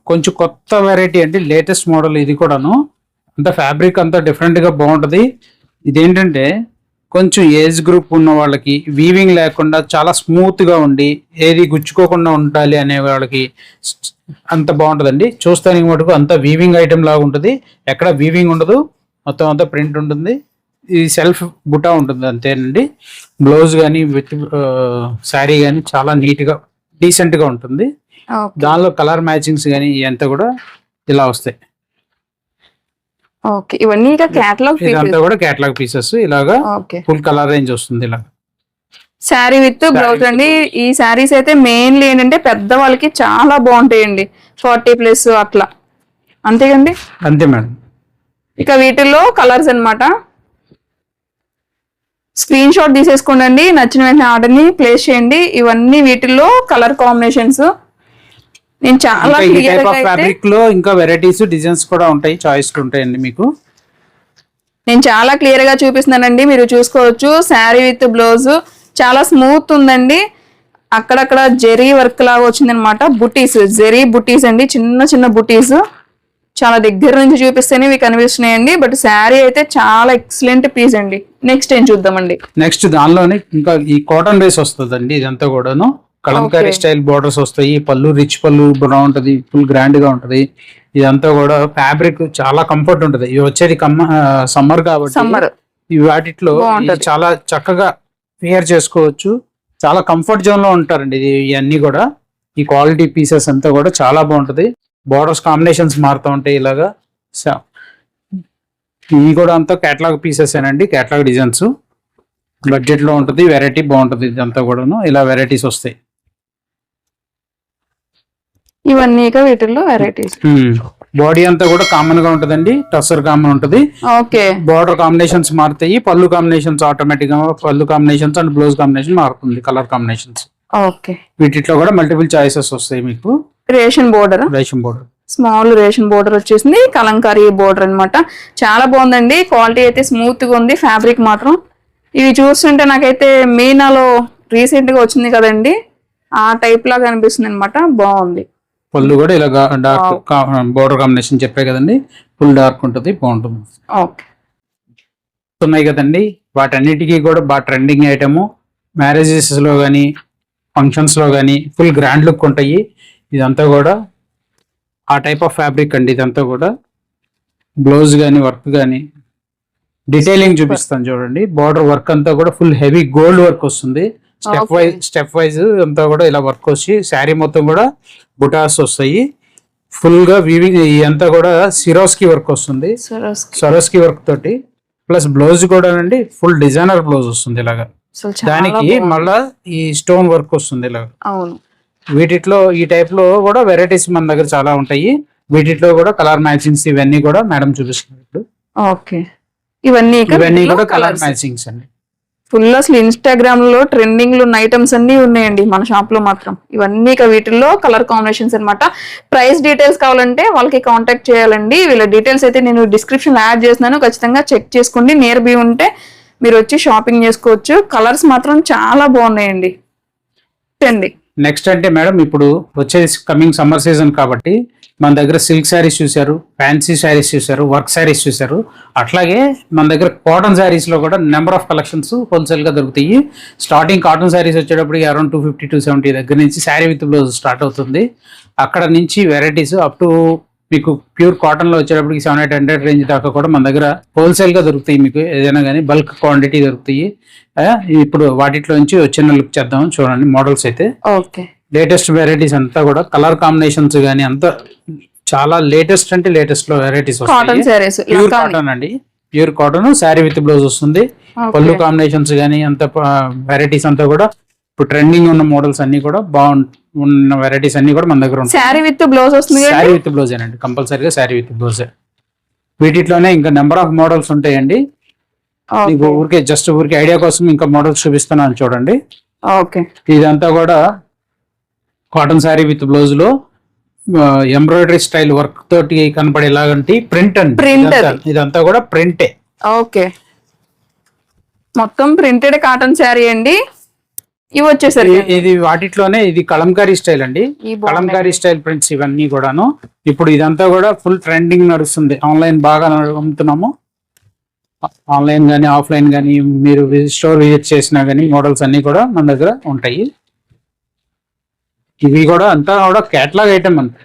కొంచెం కొత్త వెరైటీ అండి, లేటెస్ట్ మోడల్ ఇది కూడాను. అంత ఫ్యాబ్రిక్ అంతా డిఫరెంట్గా బాగుంటుంది. ఇదేంటంటే కొంచెం ఏజ్ గ్రూప్ ఉన్న వాళ్ళకి వీవింగ్ లేకుండా చాలా స్మూత్గా ఉండి ఏది గుచ్చుకోకుండా ఉండాలి అనే వాళ్ళకి అంత బాగుంటుందండి. చూస్తానికి మటుకు అంత వీవింగ్ ఐటమ్ లాగా ఉంటుంది, ఎక్కడ వీవింగ్ ఉండదు, మొత్తం అంతా ప్రింట్ ఉంటుంది. ఇది సెల్ఫ్ బుటా ఉంటుంది అంతేనండి. బ్లౌజ్ కానీ విత్ శారీ కానీ చాలా నీట్గా డీసెంట్గా ఉంటుంది. దానిలో కలర్ మ్యాచింగ్స్ కానీ ఇదంతా కూడా ఇలా వస్తాయి. ఓకే. ఇవన్నీ ఇక క్యాటలాగ్ ఇదంతా కూడా కేటలాగ్ పీసెస్. ఇలాగా ఓకే. ఫుల్ కలర్ రేంజ్ వస్తుంది. ఇలా శారీ విత్ బ్లౌజ్ అండి. ఈ శారీస్ అయితే మెయిన్లీ ఏంటంటే పెద్ద వాళ్ళకి చాలా బాగుంటాయండి, 40+ అట్లా, అంతేకండి. అంతే మేడం. ఇక వీటిల్లో కలర్స్ అన్నమాట. స్క్రీన్ షాట్ తీసేసుకోండి, నచ్చిన వెంటనే ఆర్డర్ ని ప్లేస్ చేయండి. ఇవన్నీ వీటిల్లో కలర్ కాంబినేషన్స్. నేను చాలా క్లియర్ గా ఫ్యాబ్రిక్ లో ఇంకా వెరైటీస్ డిజైన్స్ కూడా ఉంటాయి, చాయిస్ ఉంటాయండి మీకు. నేను చాలా క్లియర్ గా చూపిస్తున్నానండి, మీరు చూసుకోవచ్చు. శారీ విత్ బ్లౌజ్ చాలా స్మూత్ ఉందండి. అక్కడక్కడ జెరీ వర్క్ లాగా వచ్చింది అనమాట. బుటీస్, జెరీ బుటీస్ అండి, చిన్న చిన్న బుటీస్. చాలా దగ్గర నుంచి చూపిస్తేనే ఇవి కనిపిస్తున్నాయండి. బట్ శారీ అయితే చాలా ఎక్సలెంట్ పీస్ అండి. నెక్స్ట్ ఏం చూద్దామండి? నెక్స్ట్ దానిలోనే ఇంకా ఈ కాటన్ బేస్ వస్తుందండి. ఇదంతా కూడాను కలంకారీ స్టైల్ బోర్డర్స్ వస్తాయి. పళ్ళు రిచ్ పళ్ళు బాగుంటది, ఫుల్ గ్రాండ్ గా ఉంటది. ఇదంతా కూడా ఫ్యాబ్రిక్ చాలా కంఫర్ట్ ఉంటుంది. ఇవి వచ్చేది సమ్మర్ కాబట్టి సమ్మర్ ఈ వాటిలో బాగుంటది. చాలా చక్కగా వేర్ చేసుకోవచ్చు. చాలా కంఫర్ట్ జోన్ లో ఉంటారండి ఇది ఇవన్నీ కూడా. ఈ క్వాలిటీ పీసెస్ అంతా కూడా చాలా బాగుంటది. బోర్డర్స్ కాంబినేషన్స్ మారుతూ ఉంటాయి ఇలాగా. ఇవి కూడా అంతా కేటలాగ్ పీసెస్ ఏనండి, కేటలాగ్ డిజైన్స్. బడ్జెట్ లో ఉంటుంది, వెరైటీ బాగుంటుంది. ఇదంతా కూడాను ఇలా వెరైటీస్ వస్తాయి. ఇవన్నీ ఇక వీటిల్లో వెరైటీస్. బాడీ అంతా కూడా కామన్ గా ఉంటదండి, టస్సర్ కామన్ ఉంటది. ఓకే, బార్డర్ కాంబినేషన్స్ మారుతాయి, పళ్ళు కాంబినేషన్స్ ఆటోమేటిక్ గా పళ్ళు కాంబినేషన్స్ అండ్ బ్లౌజ్ కాంబినేషన్ మారుతుంది, కలర్ కాంబినేషన్స్. ఓకే, వీటిలో కూడా మల్టిపుల్ చాయిసెస్ వస్తాయి మీకు. Ration border, ration border, small ration border వచ్చేసింది, కలంకారీ బోర్డర్ అన్నమాట. చాలా బాగుందండి, క్వాలిటీ అయితే స్మూత్ గా ఉంది, ఫ్యాబ్రిక్ మాత్రం. ఇవి చూస్తుంటే నాకైతే మీనాలో రీసెంట్ గా వచ్చింది కదండి, ఆ టైప్ లాగా అనిపిస్తుంది అనమాట. బాగుంది. పళ్ళు కూడా ఇలా డార్క్ బోర్డర్ కాంబినేషన్ చెప్పే కదండి, ఫుల్ డార్క్ ఉంటుంది, బాగుంటుంది. ఓకే, ఉన్నాయి కదండి, వాటన్నిటికీ కూడా బాగా ట్రెండింగ్ ఐటమ్. మ్యారేజెస్ లో కానీ ఫంక్షన్స్ లో కానీ ఫుల్ గ్రాండ్ లుక్ ఉంటాయి. ఇదంతా కూడా ఆ టైప్ ఆఫ్ ఫ్యాబ్రిక్ అండి. ఇదంతా కూడా బ్లౌజ్ కానీ వర్క్ కానీ డీటెయిలింగ్ చూపిస్తాను చూడండి. బార్డర్ వర్క్ అంతా కూడా ఫుల్ హెవీ గోల్డ్ వర్క్ వస్తుంది. స్టెప్ వైజ్ అంతా కూడా ఇలా వర్క్ వచ్చి శారీ మొత్తం కూడా బుటాస్ వస్తాయి. ఫుల్ గా వీవింగ్ ఇదంతా కూడా సిరోస్కి వర్క్ వస్తుంది, సరోస్కి వర్క్ తోటి. ప్లస్ బ్లౌజ్ కూడా అండి ఫుల్ డిజైనర్ బ్లౌజ్ వస్తుంది ఇలాగా. దానికి మళ్ళా ఈ స్టోన్ వర్క్ వస్తుంది ఇలాగా. అవును, వీటిలో ఈ టైప్ లో కూడా వెరైటీస్ మన దగ్గర చాలా ఉంటాయి. వీటిలో కూడా కలర్ మ్యాచింగ్స్ ఇవన్నీ కూడా మేడం చూపిస్తున్నారు. ఓకే, ఇవన్నీ కూడా కలర్ మ్యాచింగ్స్ అండి. ఫుల్ అసలు ఇన్స్టాగ్రామ్ లో ట్రెండింగ్ లో ఉన్న ఐటమ్స్ అన్ని ఉన్నాయండి మన షాప్ లో మాత్రం. ఇవన్నీ వీటిల్లో కలర్ కాంబినేషన్స్ అన్నమాట. ప్రైస్ డీటెయిల్స్ కావాలంటే వాళ్ళకి కాంటాక్ట్ చేయాలండి. వీళ్ళ డీటెయిల్స్ అయితే నేను డిస్క్రిప్షన్ యాడ్ చేస్తున్నాను, ఖచ్చితంగా చెక్ చేసుకోండి. నియర్ బై ఉంటే మీరు వచ్చి షాపింగ్ చేసుకోవచ్చు. కలర్స్ మాత్రం చాలా బాగున్నాయండి. నెక్స్ట్ అంటే మేడం ఇప్పుడు వచ్చేది కమింగ్ సమ్మర్ సీజన్ కాబట్టి మన దగ్గర సిల్క్ శారీస్ చూసారు, ఫ్యాన్సీ శారీస్ చూసారు, వర్క్ శారీస్ చూసారు. అట్లాగే మన దగ్గర కాటన్ శారీస్ లో కూడా నెంబర్ ఆఫ్ కలెక్షన్స్ హోల్సేల్ గా దొరుకుతాయి. స్టార్టింగ్ కాటన్ శారీస్ వచ్చేటప్పటికి అరౌండ్ 250 to 270 దగ్గర నుంచి శారీ విత్ బ్లౌజ్ స్టార్ట్ అవుతుంది. అక్కడ నుంచి వెరైటీస్ అప్ టు మీకు ప్యూర్ కాటన్ లో వచ్చేటప్పటికి 700-800 రేంజ్ దాకా కూడా మన దగ్గర హోల్సేల్ గా దొరుకుతాయి. మీకు ఏదైనా కానీ బల్క్ క్వాంటిటీ దొరుకుతాయి. ఇప్పుడు వాటిలో నుంచి చిన్న లుక్ చేద్దాం చూడండి. మోడల్స్ అయితే లేటెస్ట్ వెరైటీస్ అంతా కూడా కలర్ కాంబినేషన్స్ గానీ అంతా చాలా లేటెస్ట్ అంటే లేటెస్ట్ లో వెరైటీస్ వస్తాయి. ప్యూర్ కాటన్ అండి, pure cotton sari with blouse వస్తుంది. పళ్ళు కాంబినేషన్స్ గానీ అంత వెరైటీస్ అంతా కూడా ఇప్పుడు ట్రెండింగ్ ఉన్న మోడల్స్ అన్ని కూడా ఉన్న వెరైటీస్ అన్ని కూడా మన దగ్గర ఉంటాయి. శారీ విత్ బ్లౌజ్ వస్తుంది, శారీ విత్ బ్లౌజ్ అండి, కంపల్సరీగా శారీ విత్ బ్లౌజ్. వీటిలోనే ఇంకా నెంబర్ ఆఫ్ మోడల్స్ ఉంటాయండి. మీకు ఊరికే ఐడియా కోసం ఇంకా మోడల్స్ చూపిస్తున్నాను చూడండి. ఇదంతా కూడా కాటన్ శారీ విత్ బ్లౌజ్ లో ఎంబ్రాయిడరీ స్టైల్ వర్క్ తోటి కనపడేలాగంటి ప్రింట్ అండి. ఇదంతా కూడా ప్రింటే. ఓకే, మొత్తం ప్రింటెడ్ కాటన్ శారీ అండి. ఇవి వచ్చేసరికి ఇది వాటిలోనే ఇది కలంకారీ స్టైల్ అండి. కలంకారీ స్టైల్ ప్రింట్స్ ఇవన్నీ కూడాను. ఇప్పుడు ఇదంతా కూడా ఫుల్ ట్రెండింగ్ నడుస్తుంది. ఆన్లైన్ బాగా అమ్ముతున్నాము. ఆన్లైన్ గానీ ఆఫ్లైన్ గానీ మీరు స్టోర్ విజిట్ చేసినా గానీ మోడల్స్ అన్ని కూడా మన దగ్గర ఉంటాయి. ఇవి కూడా అంతా కూడా కేటలాగ్ ఐటమ్ అంతే.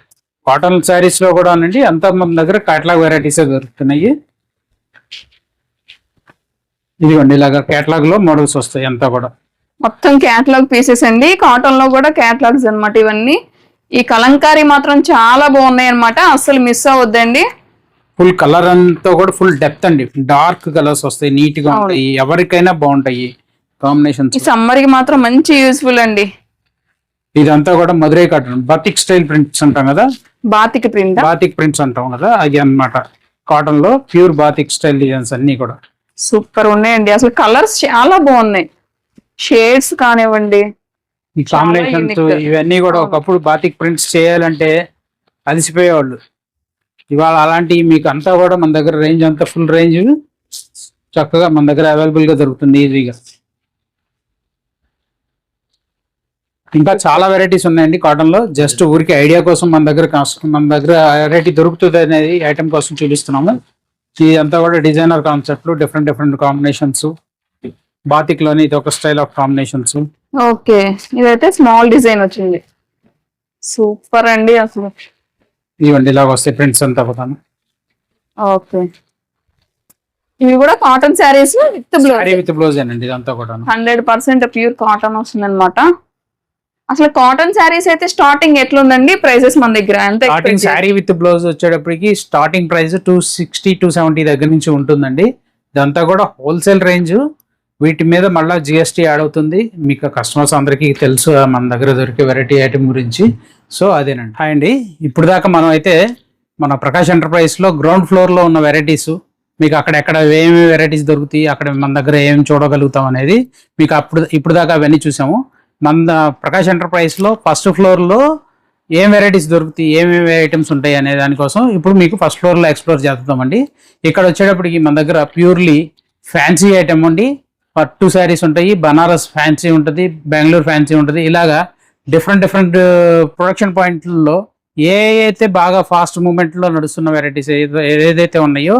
కాటన్ శారీస్ లో కూడా అండి అంతా మన దగ్గర కేటలాగ్ వెరైటీస్ దొరుకుతున్నాయి. ఇదిగోండి ఇలాగా కేటలాగ్ లో మోడల్స్ వస్తాయి. అంతా కూడా మొత్తం కేటలాగ్ పీసెస్ అండి. కాటన్ లో కూడా కేటలాగ్స్ అన్నమాట ఇవన్నీ. ఈ కలంకారీ మాత్రం చాలా బాగున్నాయి అన్నమాట, అస్సలు మిస్ అవ్వద్దండి. ఫుల్ కలర్ అంతా కూడా ఫుల్ డెప్త్ అండి, డార్క్ కలర్స్ వస్తాయి, నీట్ గా ఉంటాయి, ఎవరికైనా బాగుంటాయి కాంబినేషన్స్. ఈ సమ్మర్ కి మాత్రం మంచి యూస్ఫుల్ అండి. ఇదంతా కూడా Madurai cotton batik style prints అంటాం కదా, బాతిక్ ప్రింట్స్ అంటాం కదా, అది అన్నమాట. కాటన్ లో ప్యూర్ బాతిక్ స్టైల్ డిజైన్స్ అన్ని కూడా సూపర్ ఉన్నాయండి. అసలు కలర్స్ చాలా బాగున్నాయి, షేడ్స్ కానివ్వండి, ఈ కాంబినేషన్స్ ఇవన్నీ కూడా. ఒకప్పుడు బాతిక్ ప్రింట్స్ చేయాలంటే అలసిపోయేవాళ్ళు. ఇవాళ అలాంటి మీకు అంతా కూడా మన దగ్గర రేంజ్ అంతా ఫుల్ రేంజ్ చక్కగా మన దగ్గర అవైలబుల్ గా దొరుకుతుంది ఈజీగా. ఇంకా చాలా వెరైటీస్ ఉన్నాయండి కాటన్ లో. జస్ట్ ఊరికి ఐడియా కోసం మన దగ్గర వెరైటీ దొరుకుతుంది అనేది ఐటమ్ కోసం చూపిస్తున్నాము. ఇదంతా కూడా designer concept, different combinations. Batik లోని ఇది ఒక స్టైల్ ఆఫ్ కాంబినేషన్స్. ఓకే, ఇదైతే స్మాల్ డిజైన్ వచ్చింది. సూపర్ అండి. అసలు ఇవ్వండి ఇలాగ వస్తాయి ప్రింట్స్ అంతా కూడా. ఓకే, ఇవి కూడా cotton saris with sorry with blouse అండి ఇదంతా కూడా. 100% ప్యూర్ కాటన్ వస్తుంది అనమాట. అసలు కాటన్ శారీస్ అయితే స్టార్టింగ్ ఎట్లుందండి ప్రైసెస్ మన దగ్గర? ఎంత స్టార్టింగ్ శారీ విత్ బ్లౌజ్ వచ్చేటప్పటికి స్టార్టింగ్ ప్రైస్ 260 270 దగ్గర నుంచి ఉంటుందండి. ఇదంతా కూడా హోల్సేల్ రేంజ్. వీటి మీద మళ్ళీ జిఎస్టీ యాడ్ అవుతుంది. మీకు కస్టమర్స్ అందరికీ తెలుసు మన దగ్గర దొరికే వెరైటీ ఐటమ్ గురించి. సో అదేనండి. హాయ్ అండి, ఇప్పుడు దాకా మనం అయితే మన ప్రకాష్ ఎంటర్ప్రైజ్ లో గ్రౌండ్ ఫ్లోర్ లో ఉన్న వెరైటీస్, మీకు అక్కడెక్కడ ఏమేమి వెరైటీస్ దొరుకుతాయి, అక్కడ మన దగ్గర ఏం చూడగలుగుతాం అనేది మీకు ఇప్పుడు దాకా అవన్నీ చూసాము. మన ప్రకాష్ ఎంటర్ప్రైజ్ లో ఫస్ట్ ఫ్లోర్ లో ఏం వెరైటీస్ దొరుకుతాయి, ఏమేమి ఐటమ్స్ ఉంటాయి అనే దానికోసం ఇప్పుడు మీకు ఫస్ట్ ఫ్లోర్ లో ఎక్స్ప్లోర్ చేస్తామండి. ఇక్కడ వచ్చేటప్పటికి మన దగ్గర ప్యూర్లీ ఫ్యాన్సీ ఐటమ్ అండి. పట్టు శారీస్ ఉంటాయి, బనారస్ ఫ్యాన్సీ ఉంటుంది, బెంగళూరు ఫ్యాన్సీ ఉంటుంది. ఇలాగా డిఫరెంట్ ప్రొడక్షన్ పాయింట్లలో అయితే బాగా ఫాస్ట్ మూమెంట్ లో నడుస్తున్న వెరైటీస్ ఏదైతే ఉన్నాయో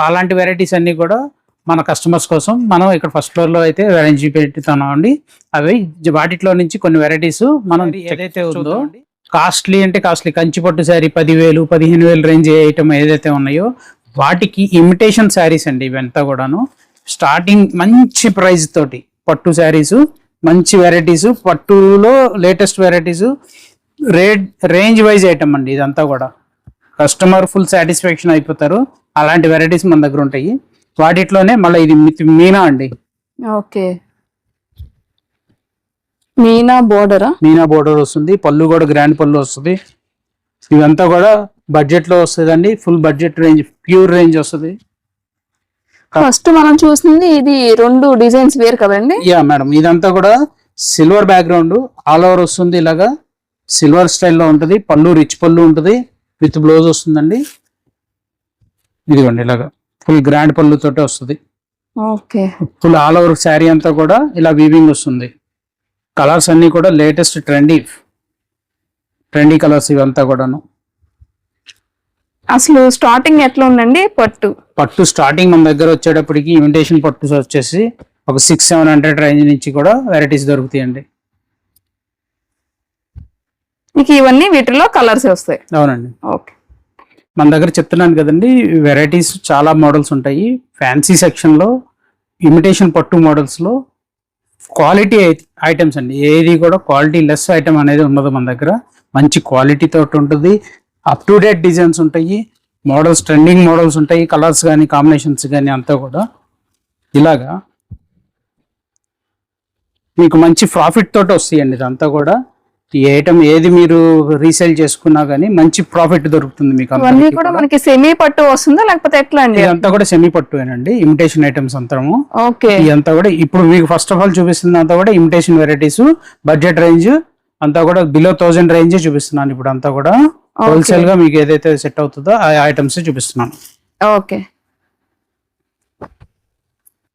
అలాంటి వెరైటీస్ అన్ని కూడా మన కస్టమర్స్ కోసం మనం ఇక్కడ ఫస్ట్ ఫ్లోర్ లో అయితే అరేంజ్ పెట్టుతున్నాం అండి. అవి వాటిలో నుంచి కొన్ని వెరైటీస్ మనం ఏదైతే ఉందో కాస్ట్లీ అంటే కాస్ట్లీ కంచి పట్టు శారీ 10,000 15,000 రేంజ్ ఐటమ్ ఏదైతే ఉన్నాయో వాటికి ఇమిటేషన్ శారీస్ అండి. ఇవంతా కూడాను స్టార్టింగ్ మంచి ప్రైస్ తోటి పట్టు శారీస్, మంచి వెరైటీస్, పట్టులో latest varieties, range wise item అండి. ఇదంతా కూడా కస్టమర్ ఫుల్ సాటిస్ఫాక్షన్ అయిపోతారు. అలాంటి వెరైటీస్ మన దగ్గర ఉంటాయి. వాటిలోనే మళ్ళీ ఇది మీనా అండి. ఓకే, మీనా బోర్డర్ వస్తుంది. పళ్ళు కూడా గ్రాండ్ పళ్ళు వస్తుంది. ఇదంతా కూడా బడ్జెట్ లో వస్తుందండి. Full budget range, pure range వస్తుంది. ఫస్ట్ మనం చూసింది ఇది 2 డిజైన్స్ వేరు కదండి? యా మేడం, ఇదంతా కూడా సిల్వర్ బ్యాక్గ్రౌండ్ ఆల్ ఓవర్ వస్తుంది. ఇలాగా సిల్వర్ స్టైల్లో ఉంటుంది. పళ్ళు రిచ్ పళ్ళు ఉంటుంది, విత్ బ్లౌజ్ వస్తుందండి. ఇదిగోండి ఇలాగా ఫుల్ గ్రాండ్ పళ్ళు తోటి వస్తుంది. Okay, full all over sari అంతా కూడా ఇలా వీవింగ్ వస్తుంది. కలర్స్ అన్ని కూడా లేటెస్ట్ ట్రెండీ కలర్స్ ఇవంతా కూడాను. అసలు స్టార్టింగ్ ఎట్లా ఉందండి? పట్టు స్టార్టింగ్ మన దగ్గర వచ్చేటప్పటికి ఇమిటేషన్ పట్టు వచ్చేసి ఒక 600-700 రేంజ్ నుంచి కూడా వెరైటీస్ దొరుకుతాయండి. మీకు ఇవన్నీ వీటిలో కలర్స్ వస్తాయి? అవునండి. ఓకే, మన దగ్గర చెప్తున్నాను కదండి, వెరైటీస్ చాలా మోడల్స్ ఉంటాయి. ఫ్యాన్సీ సెక్షన్ లో ఇమిటేషన్ పట్టు మోడల్స్ లో క్వాలిటీ ఐటమ్స్ అండి. ఏది కూడా క్వాలిటీ లెస్ ఐటమ్ అనేది ఉండదు మన దగ్గర. మంచి క్వాలిటీ తోటి ఉంటుంది. అప్ టు డేట్ డిజైన్స్ ఉంటాయి, మోడల్స్ ట్రెండింగ్ మోడల్స్ ఉంటాయి, కలర్స్ కానీ కాంబినేషన్స్ కానీ అంతా కూడా ఇలాగా మీకు మంచి ప్రాఫిట్ తోటి వస్తాయండి. ఇదంతా కూడా ఈ ఐటమ్ ఏది మీరు రీసేల్ చేసుకున్నా గానీ మంచి ప్రాఫిట్ దొరుకుతుంది మీకు. అన్నీ కూడా మనకి సెమీ పట్టు వస్తుందా లేకపోతే ఎట్లా అండి? ఇదంతా కూడా సెమీ పట్టు ఏనండి, ఇమిటేషన్ ఐటమ్స్ అంతము. ఓకే, ఇదంతా కూడా ఇప్పుడు మీకు ఫస్ట్ ఆఫ్ ఆల్ చూపిస్తుంది అంతా కూడా ఇమిటేషన్ వెరైటీస్. బడ్జెట్ రేంజ్ అంతా కూడా బిలో 1000 రేంజ్ చూపిస్తున్నాను. ఇప్పుడు అంతా కూడా హోల్సేల్ గా మీకు ఏదైతే సెట్ అవుతుందో ఆ ఐటమ్స్ చూపిస్తున్నాను. ఓకే,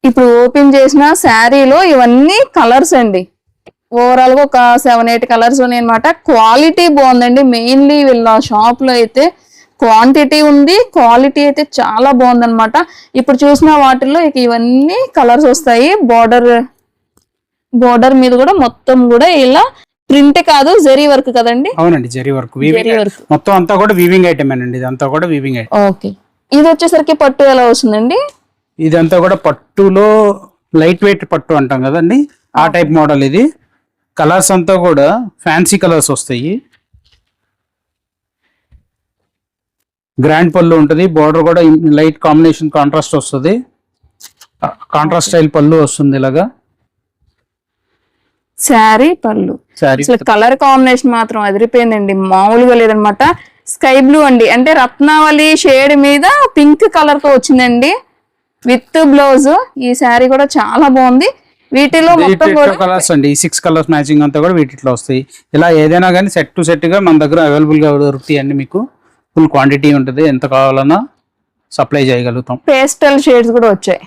ఇప్పుడు ఓపెన్ చేసిన శారీలో ఇవన్నీ కలర్స్ అండి. ఓవరాల్ గా ఒక 7-8 కలర్స్ ఉన్నాయి అనమాట. క్వాలిటీ బాగుందండి. మెయిన్లీ వీళ్ళ షాప్ లో అయితే క్వాంటిటీ ఉంది, క్వాలిటీ అయితే చాలా బాగుందన్నమాట. ఇప్పుడు చూసిన వాటిల్లో ఇవన్నీ కలర్స్ వస్తాయి. బోర్డర్ మీద కూడా మొత్తం కూడా ఇలా ప్రింట్ కాదు, జరీ వర్క్ కదండి? అవునండి, జరీ వర్క్. మొత్తం అంతా కూడా వీవింగ్ ఐటమ్ అండి. ఇదంతా కూడా వీవింగ్ ఐటమ్. ఓకే, ఇది వచ్చేసరికి పట్టు ఎలా వస్తుందండి? ఇదంతా కూడా పట్టులో లైట్ వెయిట్ పట్టు అంటాం కదండి, ఆ టైప్ మోడల్ ఇది. కలర్స్ అంతా కూడా ఫ్యాన్సీ కలర్స్ వస్తాయి. గ్రాండ్ పళ్ళు ఉంటుంది. బార్డర్ కూడా లైట్ కాంబినేషన్ కాంట్రాస్ట్ వస్తుంది. కాంట్రాస్ట్ స్టైల్ పళ్ళు వస్తుంది. ఇలాగా శారీ పళ్ళు, కలర్ కాంబినేషన్ మాత్రం అదిరిపోయిందండి, మామూలుగా లేదనమాట. స్కై బ్లూ అండి, అంటే రత్నావళి షేడ్ మీద పింక్ కలర్ తో వచ్చిందండి విత్ బ్లౌజ్. ఈ శారీ కూడా చాలా బాగుంది. వీటిలో మొత్తం కలర్స్ అండి, 6 కలర్స్ మ్యాచింగ్ అంతా కూడా వీటిలో వస్తాయి. ఇలా ఏదైనా కానీ సెట్ టు సెట్ గా మన దగ్గర అవైలబుల్ గా దొరుకుతాయి అండి. మీకు ఫుల్ క్వాంటిటీ ఉంటుంది, ఎంత కావాలన్నా సప్లై చేయగలుగుతాం. పేస్టల్ షేడ్స్ కూడా వచ్చాయి.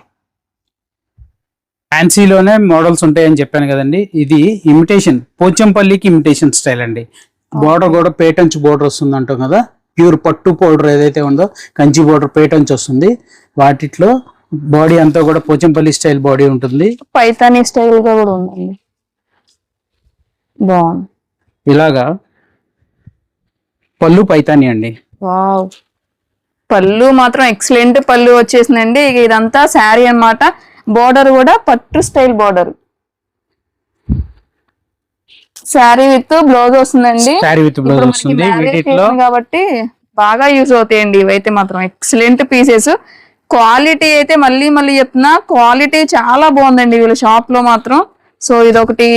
ఫ్యాన్సీలోనే మోడల్స్ ఉంటాయని చెప్పాను కదండి. ఇది ఇమిటేషన్, పోచంపల్లికి ఇమిటేషన్ స్టైల్ అండి. బోర్డర్ కూడా పేటంచు బోర్డర్ వస్తుంది అంటాం కదా, ప్యూర్ పట్టు పౌడర్ ఏదైతే ఉందో కంచి బోర్డర్ పేటంచు వస్తుంది. వాటిలో బాడీ అంతా కూడా పోచంపల్లి స్టైల్ బాడీ ఉంటుంది. పైతానీ స్టైల్ గా కూడా ఉందండి, బాగుంది. ఇలాగా పళ్ళు పైతాని అండి. వావ్, పళ్ళు మాత్రం ఎక్సలెంట్ పళ్ళు వచ్చేసిందండి. ఇక ఇదంతా శారీ అన్నమాట. బోర్డర్ కూడా పట్టు style border, sari with blouse వస్తుందండి. శారీ విత్ బ్లౌజ్ ఇప్పుడు మనకి వస్తుంది. marriage వీటిలో season కాబట్టి బాగా యూజ్ అవుతాయండి ఇవైతే మాత్రం. ఎక్సలెంట్ పీసెస్, క్వాలిటీ అయితే మళ్ళీ మళ్ళీ చెప్తున్నా, క్వాలిటీ చాలా బాగుందండి వీళ్ళ షాప్ లో మాత్రం. సో ఇదొకటి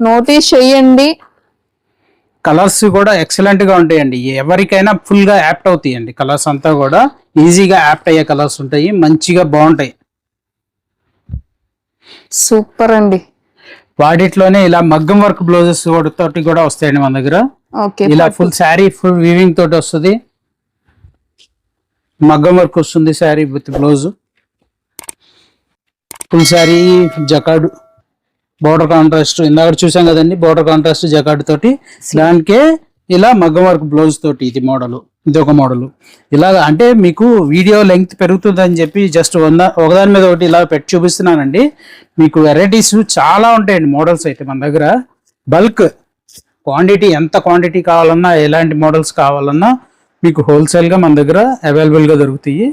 నోటీస్ చెయ్యండి. కలర్స్ కూడా ఎక్సలెంట్ గా ఉంటాయండి. ఎవరికైనా ఫుల్ గా యాప్ట్ అవుతాయండి. కలర్స్ అంతా కూడా ఈజీగా యాప్ట్ అయ్యే కలర్స్ ఉంటాయి, మంచిగా బాగుంటాయి. సూపర్ అండి. వాటిలోనే ఇలా మగ్గం వర్క్ బ్లౌజెస్ తోటి కూడా వస్తాయండి మన దగ్గర. ఓకే, ఇలా ఫుల్ శారీ ఫుల్ వీవింగ్ తోటి వస్తుంది, మగ్గం వర్క్ వస్తుంది sari with blouse. Full sari జకాడు border contrast, ఇందాక చూసాం కదండి బోర్డర్ కాంట్రాస్ట్ జకాడు తోటి, దానికే ఇలా మగ్గం వర్క్ బ్లౌజ్ తోటి. ఇది మోడల్, ఇది ఒక మోడల్. ఇలాగ అంటే మీకు వీడియో లెంగ్త్ పెరుగుతుందని చెప్పి జస్ట్ ఒకదాని మీద ఒకటి ఇలా పెట్టి చూపిస్తున్నానండి. మీకు వెరైటీస్ చాలా ఉంటాయండి. మోడల్స్ అయితే మన దగ్గర బల్క్ క్వాంటిటీ, ఎంత క్వాంటిటీ కావాలన్నా, ఎలాంటి మోడల్స్ కావాలన్నా మీకు హోల్సేల్ గా మన దగ్గర అవైలబుల్ గా దొరుకుతాయి.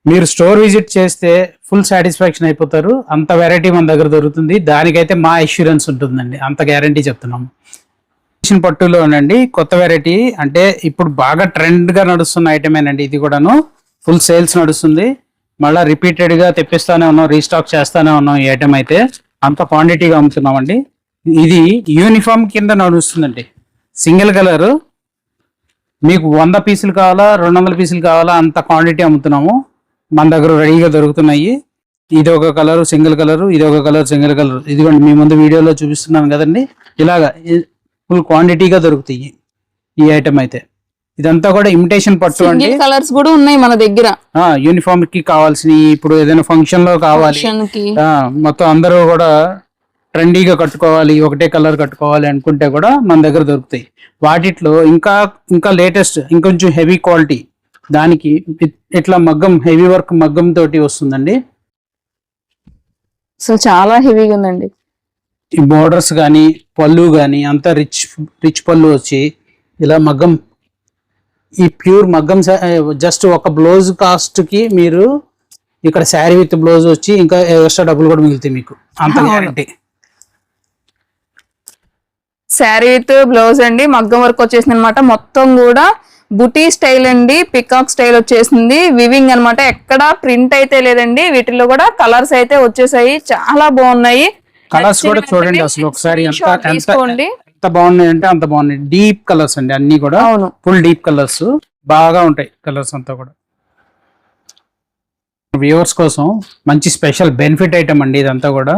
మీరు స్టోర్ విజిట్ చేస్తే ఫుల్ సాటిస్ఫాక్షన్ అయిపోతారు. అంత వెరైటీ మన దగ్గర దొరుకుతుంది. దానికైతే మా ఇన్సూరెన్స్ ఉంటుందండి, అంత గ్యారంటీ చెప్తున్నాము. పట్టులోనండి కొత్త వెరైటీ, అంటే ఇప్పుడు బాగా ట్రెండ్ గా నడుస్తున్న ఐటమేనండి. ఇది కూడాను ఫుల్ సేల్స్ నడుస్తుంది. మళ్ళీ రిపీటెడ్ గా తెప్పిస్తానే ఉన్నాం, రీస్టాక్ చేస్తానే ఉన్నాం. ఈ ఐటమ్ అయితే అంత క్వాంటిటీగా అమ్ముతున్నామండి. ఇది యూనిఫామ్ కింద నడుస్తుందండి. సింగిల్ కలర్ మీకు 100 పీసులు కావాలా, 200 పీసులు కావాలా, అంత క్వాంటిటీ అమ్ముతున్నాము. మన దగ్గర రెడీగా దొరుకుతున్నాయి. ఇది ఒక కలర్ సింగిల్ కలర్, ఇది ఒక కలర్ సింగిల్ కలర్. ఇదిగోండి మీ ముందు వీడియోలో చూపిస్తున్నాను కదండి. ఇలాగా ఫుల్ క్వాంటిటీగా దొరుకుతాయి ఈ ఐటమ్ అయితే. ఇదంతా కూడా ఇమిటేషన్ పట్టు అండి. కలర్స్ కూడా ఉన్నాయి మన దగ్గర. యూనిఫామ్ కి కావాల్సిన, ఇప్పుడు ఏదైనా ఫంక్షన్ లో కావాలి, మొత్తం అందరూ కూడా ట్రెండీగా కట్టుకోవాలి, ఒకటే కలర్ కట్టుకోవాలి అనుకుంటే కూడా మన దగ్గర దొరుకుతాయి. వాటిలో ఇంకా ఇంకా లేటెస్ట్, ఇంకొంచెం హెవీ క్వాలిటీ, దానికి ఇట్లా మగ్గం హెవీ వర్క్ మగ్గం తోటి వస్తుందండి. సో చాలా హెవీగా ఉందండి. ఈ బోర్డర్స్ కానీ పళ్ళు కానీ అంతా రిచ్ పళ్ళు వచ్చి ఇలా మగ్గం, ఈ ప్యూర్ మగ్గం జస్ట్ ఒక బ్లౌజ్ కాస్ట్ కి మీరు ఇక్కడ శారీ విత్ బ్లౌజ్ వచ్చి ఇంకా ఎక్స్ట్రా డబ్బులు కూడా మిగులుతాయి మీకు, అంత గ్యారంటీ. శారీ విత్ బ్లౌజ్ అండి, మగ్గం వర్క్ వచ్చేసింది అనమాట. మొత్తం కూడా బుటీ స్టైల్ అండి, పికాక్ స్టైల్ వచ్చేసింది, వివింగ్ అన్నమాట. ఎక్కడ ప్రింట్ అయితే లేదండి. వీటిలో కూడా కలర్స్ అయితే వచ్చేసాయి, చాలా బాగున్నాయి. కలర్స్ కూడా చూడండి అసలు ఒకసారి ఎంత బాగున్నాయి అంటే అంత బాగున్నాయి. డీప్ కలర్స్ అండి అన్ని కూడా, ఫుల్ డీప్ కలర్స్ బాగా ఉంటాయి. కలర్స్ అంతా కూడా వ్యూవర్స్ కోసం మంచి స్పెషల్ బెనిఫిట్ ఐటమ్ అండి. ఇదంతా కూడా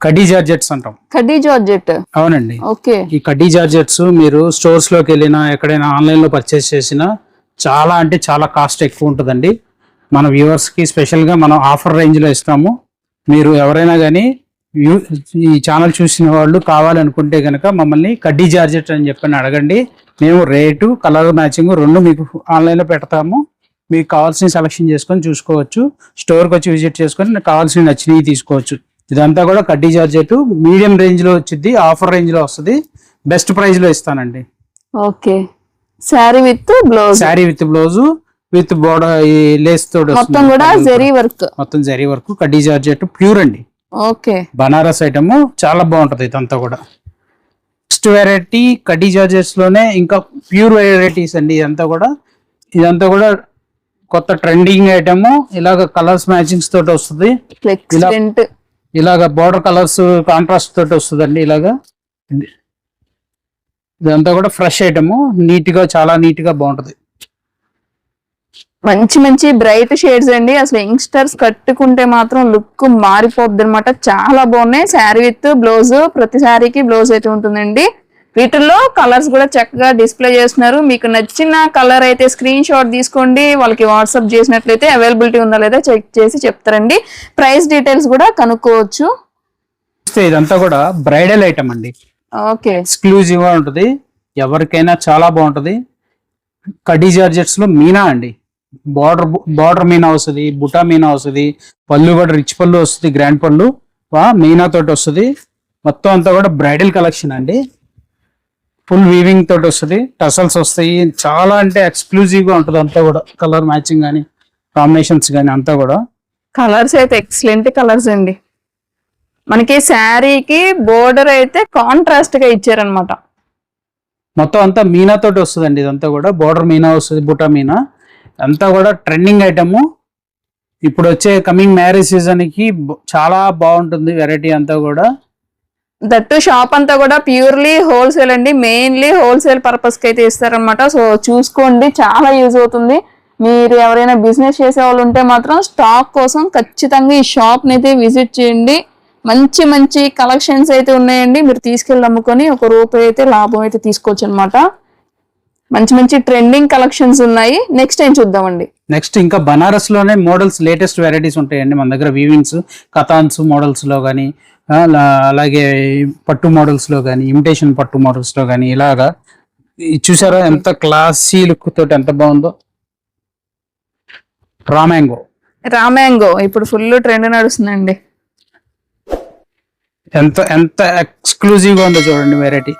కడ్డీ జార్జెట్స్ అంటాం. కడ్డీ జార్జెట్, అవునండి. ఓకే. ఈ కడ్డీ జార్జెట్స్ మీరు స్టోర్స్ లోకి వెళ్ళినా, ఎక్కడైనా ఆన్లైన్ లో పర్చేస్ చేసినా చాలా అంటే చాలా కాస్ట్ ఎక్కువ ఉంటుందండి. మన వ్యూవర్స్ కి స్పెషల్ గా మనం ఆఫర్ రేంజ్ లో ఇస్తాము. మీరు ఎవరైనా కానీ ఈ ఛానల్ చూసిన వాళ్ళు కావాలనుకుంటే కనుక మమ్మల్ని కడ్డీ జార్జెట్ అని చెప్పని అడగండి. మేము రేటు, కలర్ మ్యాచింగ్ రెండు మీకు ఆన్లైన్ లో పెడతాము. మీకు కావాల్సిన సెలెక్షన్ చేసుకొని చూసుకోవచ్చు. స్టోర్కి వచ్చి విజిట్ చేసుకొని కావాల్సిన నచ్చినవి తీసుకోవచ్చు. ఇదంతా కూడా కడ్డీ జార్జెట్ మీడియం రేంజ్ లో వచ్చింది, ఆఫర్ రేంజ్ లో వస్తుంది. బెస్ట్ ప్రైస్ లో ఇస్తానండి. Okay. Sari with blouse, sari with blouse with border Lay's తోటి మొత్తం కూడా జరీ వర్క్, మొత్తం జరీ వర్క్. కడ్డీ జార్జెట్ ప్యూర్ అండి. ఓకే. బనారస్ ఐటమ్ చాలా బాగుంటది. ఇదంతా కూడా నెక్స్ట్ వెరైటీ కడ్డీ జార్జెట్స్ లోనే ఇంకా ప్యూర్ వెరైటీస్ అండి. ఇదంతా కూడా కొత్త ట్రెండింగ్ ఐటమ్. ఇలాగ కలర్స్ మ్యాచింగ్స్ తోటి వస్తుంది. ఇలాగ బోర్డర్ కలర్స్ కాంట్రాస్ట్ తోటి వస్తుందండి. ఇలాగా ఇదంతా కూడా ఫ్రెష్ ఐటమ్, నీట్ గా చాలా నీట్ గా బాగుంటది. మంచి మంచి బ్రైట్ షేడ్స్ అండి. అసలు యంగ్స్టర్స్ కట్టుకుంటే మాత్రం లుక్ మారిపోద్ది అనమాట. చాలా బాగున్నాయి. శారీ విత్ బ్లౌజ్, ప్రతి శారీకి బ్లౌజ్ అయితే ఉంటుందండి. వీటిల్లో కలర్స్ కూడా చక్కగా డిస్ప్లే చేస్తున్నారు. మీకు నచ్చిన కలర్ అయితే స్క్రీన్ షాట్ తీసుకోండి, వాళ్ళకి వాట్సాప్ చేసినట్లయితే అవైలబిలిటీ ఉందా లేదా చెక్ చేసి చెప్తారండి. ప్రైస్ డీటెయిల్స్ కూడా కనుక్కోవచ్చు. ఇదంతా కూడా బ్రైడల్ ఐటమ్ అండి. ఓకే. ఎక్స్క్లూజివ్ గా ఉంటుంది, ఎవరికైనా చాలా బాగుంటది. కడ్డీ జార్జెట్స్ లో మీనా అండి, బార్డర్ మీనా వస్తుంది, బుటా మీనా వస్తుంది, పళ్ళు కూడా రిచ్ పళ్ళు వస్తుంది, గ్రాండ్ పళ్ళు మీనా తోటి వస్తుంది. మొత్తం అంతా కూడా బ్రైడల్ కలెక్షన్ అండి. ఫుల్ వీవింగ్ తోటి వస్తుంది, టసల్స్ వస్తాయి. చాలా అంటే ఎక్స్క్లూజివ్ గా ఉంటుంది అంతా కూడా. కలర్ మ్యాచింగ్ కానీ కాంబినేషన్స్ కానీ అంతా కూడా కలర్స్ అయితే ఎక్సలెంట్ కలర్స్ అండి. మనకి శారీకి బోర్డర్ అయితే కాంట్రాస్ట్ గా ఇచ్చారనమాట. మొత్తం అంతా మీనా తోటి వస్తుందండి. ఇదంతా కూడా బోర్డర్ మీనా వస్తుంది, బుటా మీనా అంతా కూడా ట్రెండింగ్ ఐటమ్. ఇప్పుడు వచ్చే కమింగ్ మ్యారేజ్ సీజన్ కి చాలా బాగుంటుంది వెరైటీ అంతా కూడా. దట్టు షాప్ అంతా కూడా ప్యూర్లీ హోల్సేల్ అండి, మెయిన్లీ హోల్సేల్ పర్పస్ కి అయితే ఇస్తారనమాట. సో చూసుకోండి, చాలా యూజ్ అవుతుంది. మీరు ఎవరైనా బిజినెస్ చేసే వాళ్ళు ఉంటే మాత్రం స్టాక్ కోసం ఖచ్చితంగా ఈ షాప్ ని అయితే విజిట్ చేయండి. మంచి మంచి కలెక్షన్స్ అయితే ఉన్నాయండి. మీరు తీసుకెళ్ళి అమ్ముకొని ₹1 అయితే లాభం అయితే తీసుకోవచ్చు అనమాట. మంచి మంచి ట్రెండింగ్ కలెక్షన్స్ ఉన్నాయి. నెక్స్ట్ ఏం చూద్దామండి. నెక్స్ట్ ఇంకా బనారస్ లోనే మోడల్స్ లేటెస్ట్ వెరైటీస్ ఉంటాయండి మన దగ్గర. వీవింగ్స్ కథాన్స్ మోడల్స్ లో కానీ, అలాగే పట్టు మోడల్స్ లో కానీ, ఇమిటేషన్ పట్టు మోడల్స్ లో కానీ, ఇలాగా చూసారా ఎంత క్లాసీ లుక్ తోటి ఎంత బాగుందో. రామ్యాంగో ఇప్పుడు ఫుల్ ట్రెండ్ నడుస్తుందండి. ఎంత ఎంత ఎక్స్క్లూజివ్ గా ఉందో చూడండి వెరైటీ.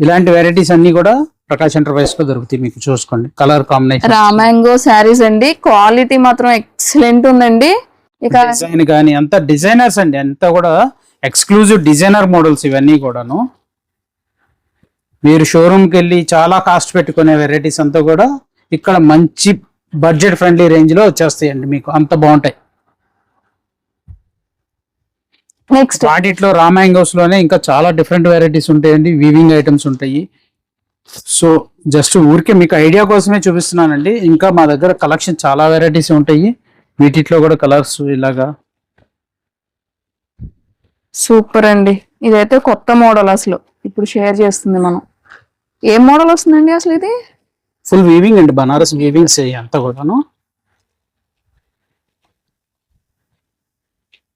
ఇలాంటి వెరైటీస్ అన్ని కూడా ప్రకాష్ ఎంటర్ప్రైజెస్ లో దొరుకుతాయి. మీకు చూసుకోండి కలర్ కాంబినేషన్. రామ్యాంగో శారీస్ అండి, క్వాలిటీ మాత్రం ఎక్సలెంట్ ఉందండి. ఇక డిజైన్ కానీ అంత డిజైనర్స్ అండి, అంతా కూడా ఎక్స్క్లూజివ్ డిజైనర్ మోడల్స్ ఇవన్నీ కూడాను. మీరు షోరూమ్కి వెళ్ళి చాలా కాస్ట్ పెట్టుకునే వెరైటీస్ అంతా కూడా ఇక్కడ మంచి బడ్జెట్ ఫ్రెండ్లీ రేంజ్ లో వచ్చేస్తాయండి. మీకు అంత బాగుంటాయి. నెక్స్ట్ వాటిలో రామ్యాంగోస్ లోనే ఇంకా చాలా డిఫరెంట్ వెరైటీస్ ఉంటాయండి, వీవింగ్ ఐటమ్స్ ఉంటాయి. సో జస్ట్ ఊరికే మీకు ఐడియా కోసమే చూపిస్తున్నానండి. ఇంకా మా దగ్గర కలెక్షన్ చాలా వెరైటీస్ ఉంటాయి. వీటిలో కూడా కలర్స్ ఇలాగా సూపర్ అండి. ఇదైతే కొత్త మోడల్, అసలు ఇప్పుడు షేర్ చేస్తుంది మనం. ఏం మోడల్ వస్తుందండి అసలు ఇది? ఫుల్ వీవింగ్ అండి, బనారస్ వీవింగ్స్ అంతా కూడాను.